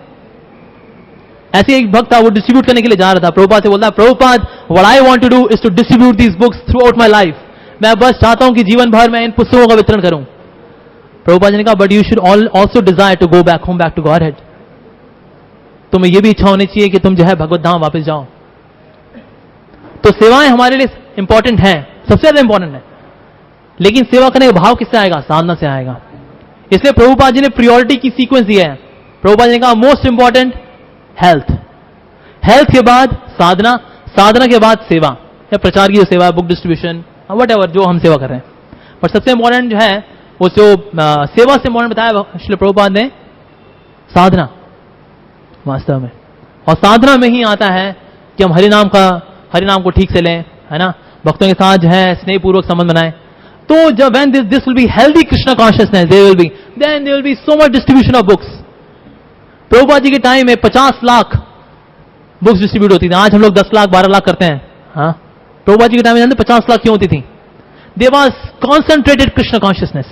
ऐसे एक भक्त था, वो डिस्ट्रीब्यूट करने के लिए जा रहा था, प्रभुपाद से बोलता है, Prabhupada what I want to do is to distribute these books throughout my life. मैं बस चाहता हूं कि जीवन भर मैं इन पुस्तकों का वितरण करूं। प्रभुपाद जी ने कहा, but you should also desire to go back home, back to Godhead. तुम्हें यह भी इच्छा होनी चाहिए कि तुम जो है भगवत धाम वापस जाओ। तो सेवाएं हमारे लिए इंपॉर्टेंट है, सबसे ज्यादा इंपॉर्टेंट है, लेकिन सेवा करने का भाव किससे आएगा? साधना से आएगा। इसलिए प्रभुपाद जी ने प्रायोरिटी की सीक्वेंस दिया है। प्रभुपाद जी ने कहा, मोस्ट इंपॉर्टेंट हेल्थ, हेल्थ के बाद साधना, साधना के बाद सेवा, या प्रचार की जो सेवा, बुक डिस्ट्रीब्यूशन, वट एवर जो हम सेवा कर रहे हैं। पर सबसे इंपॉर्टेंट जो है वो जो सेवा से इंपॉर्टेंट बताया श्री प्रभुपाद ने, साधना वास्तव में। और साधना में ही आता है कि हम हरिनाम को ठीक से लें, है ना, भक्तों के साथ जो है स्नेहपूर्वक संबंध बनाएं। तो जब when this will be healthy Krishna consciousness, then there will be so much distribution of books. Prabhupada ji के टाइम में 50 लाख बुक्स डिस्ट्रीब्यूट होती थी। आज हम लोग 10 लाख 12 लाख करते हैं, हाँ, प्रभुपाद जी के टाइम में 50 लाख क्यों होती थी? There was concentrated Krishna consciousness.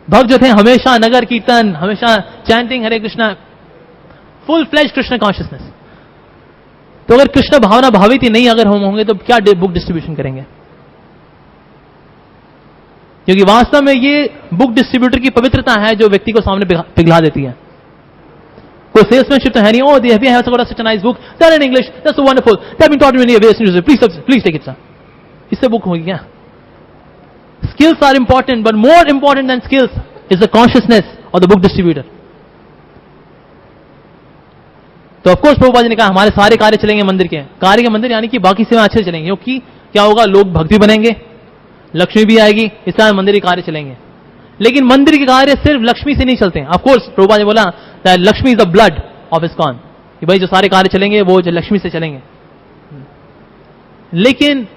भक्त जो थे हमेशा नगर कीर्तन, हमेशा chanting Hare Krishna, full fledged Krishna consciousness. तो अगर कृष्ण भावना भावित ही नहीं अगर हम होंगे तो क्या बुक डिस्ट्रीब्यूशन करेंगे? क्योंकि वास्तव में ये बुक डिस्ट्रीब्यूटर की पवित्रता है जो व्यक्ति को सामने पिघला देती है। कोई सेल्समैनशिप तो है नहीं। ओ, they have such a nice book, they're in English, that's so wonderful, they've been taught me in various universities, please take it sir। इससे बुक होगी क्या? Skills are important, but more important than skills is the consciousness of the book distributor. तो of course Prabhupada ji ने कहा हमारे सारे कार्य चलेंगे मंदिर के, कार्य के मंदिर यानी कि बाकी सेवा अच्छे से चलेंगे, क्योंकि क्या होगा, लोग भक्ति बनेंगे, लक्ष्मी भी आएगी, इस तरह मंदिर के कार्य चलेंगे। लेकिन मंदिर के कार्य सिर्फ लक्ष्मी से नहीं चलते हैं। ऑफकोर्स प्रभुपाद ने बोला that Lakshmi is the blood of ISKCON, कि भाई जो सारे कार्य चलेंगे वो जो लक्ष्मी से चलेंगे। लेकिन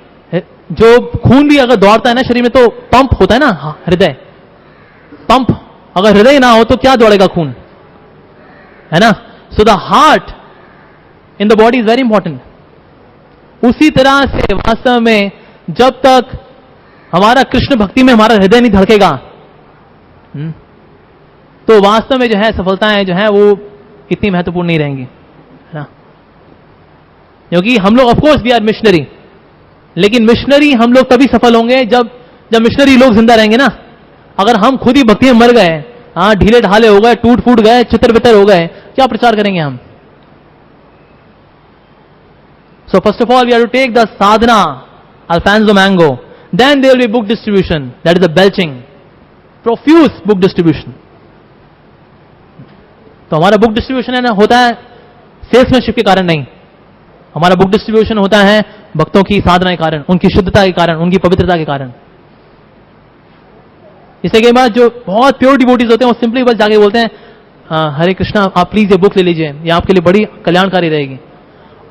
जो खून भी अगर दौड़ता है ना शरीर में, तो पंप होता है ना हृदय, पंप, अगर हृदय ना हो तो क्या दौड़ेगा खून, है ना। So the heart in the body is very important. उसी तरह से वास्तव में जब तक हमारा कृष्ण भक्ति में हमारा हृदय नहीं धड़केगा, तो वास्तव में जो है सफलताएं जो है वो इतनी महत्वपूर्ण नहीं रहेंगी, है ना। क्योंकि हम लोग ऑफकोर्स वी आर मिशनरी, लेकिन मिशनरी हम लोग तभी सफल होंगे जब मिशनरी लोग जिंदा रहेंगे ना। अगर हम खुद ही भक्ति में मर गए, हाँ, ढीले ढाले हो गए, टूट फूट गए, चितर बितर हो गए, क्या प्रचार करेंगे हम। So first of all we have to take the sadhana alphonso mango, then there will be book distribution, that is the belching, profuse book distribution. तो हमारा बुक डिस्ट्रीब्यूशन है ना, होता है सेल्समैनशिप के कारण नहीं, हमारा बुक डिस्ट्रीब्यूशन होता है भक्तों की साधना के कारण, उनकी शुद्धता के कारण, उनकी पवित्रता के कारण। इससे के बाद जो बहुत प्योर डिवोटीज होते हैं वो सिंपली बस जाके बोलते हैं, हाँ, हरे कृष्णा आप प्लीज ये बुक ले लीजिए, ये आपके लिए बड़ी कल्याणकारी रहेगी।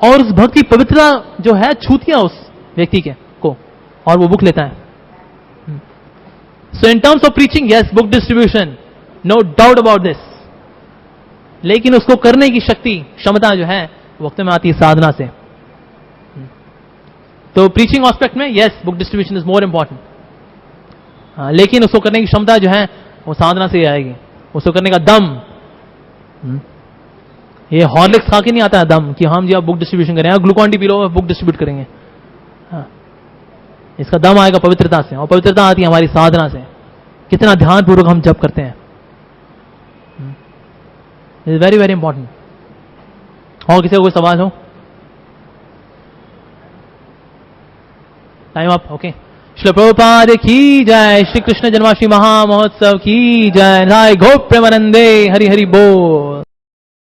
और उस भक्त की पवित्रता जो है छूती है उस व्यक्ति के को, और वो बुक लेता है। So in terms of preaching, yes, book distribution, no doubt about this, लेकिन उसको करने की शक्ति, क्षमता जो है वक्त में आती है साधना से। तो प्रीचिंग एस्पेक्ट में yes, book distribution is more important, लेकिन उसको करने की क्षमता जो है वो साधना से ही आएगी, उसको करने का दम। ये हॉर्लिक्स खा के नहीं आता है दम कि हम जी आप बुक डिस्ट्रीब्यूशन करें, Glucon D P low book distribute करेंगे। इसका दम आएगा पवित्रता से, और पवित्रता आती है हमारी साधना से, कितना ध्यान पूर्वक हम जप करते हैं। Is very very important. और किसी को कोई सवाल हो? Time up, okay. Shri Prabhupada की जय, श्री कृष्ण जन्माष्टमी महामहोत्सव की जय, राय गोप प्रेमानंदे, हरि हरि बोल।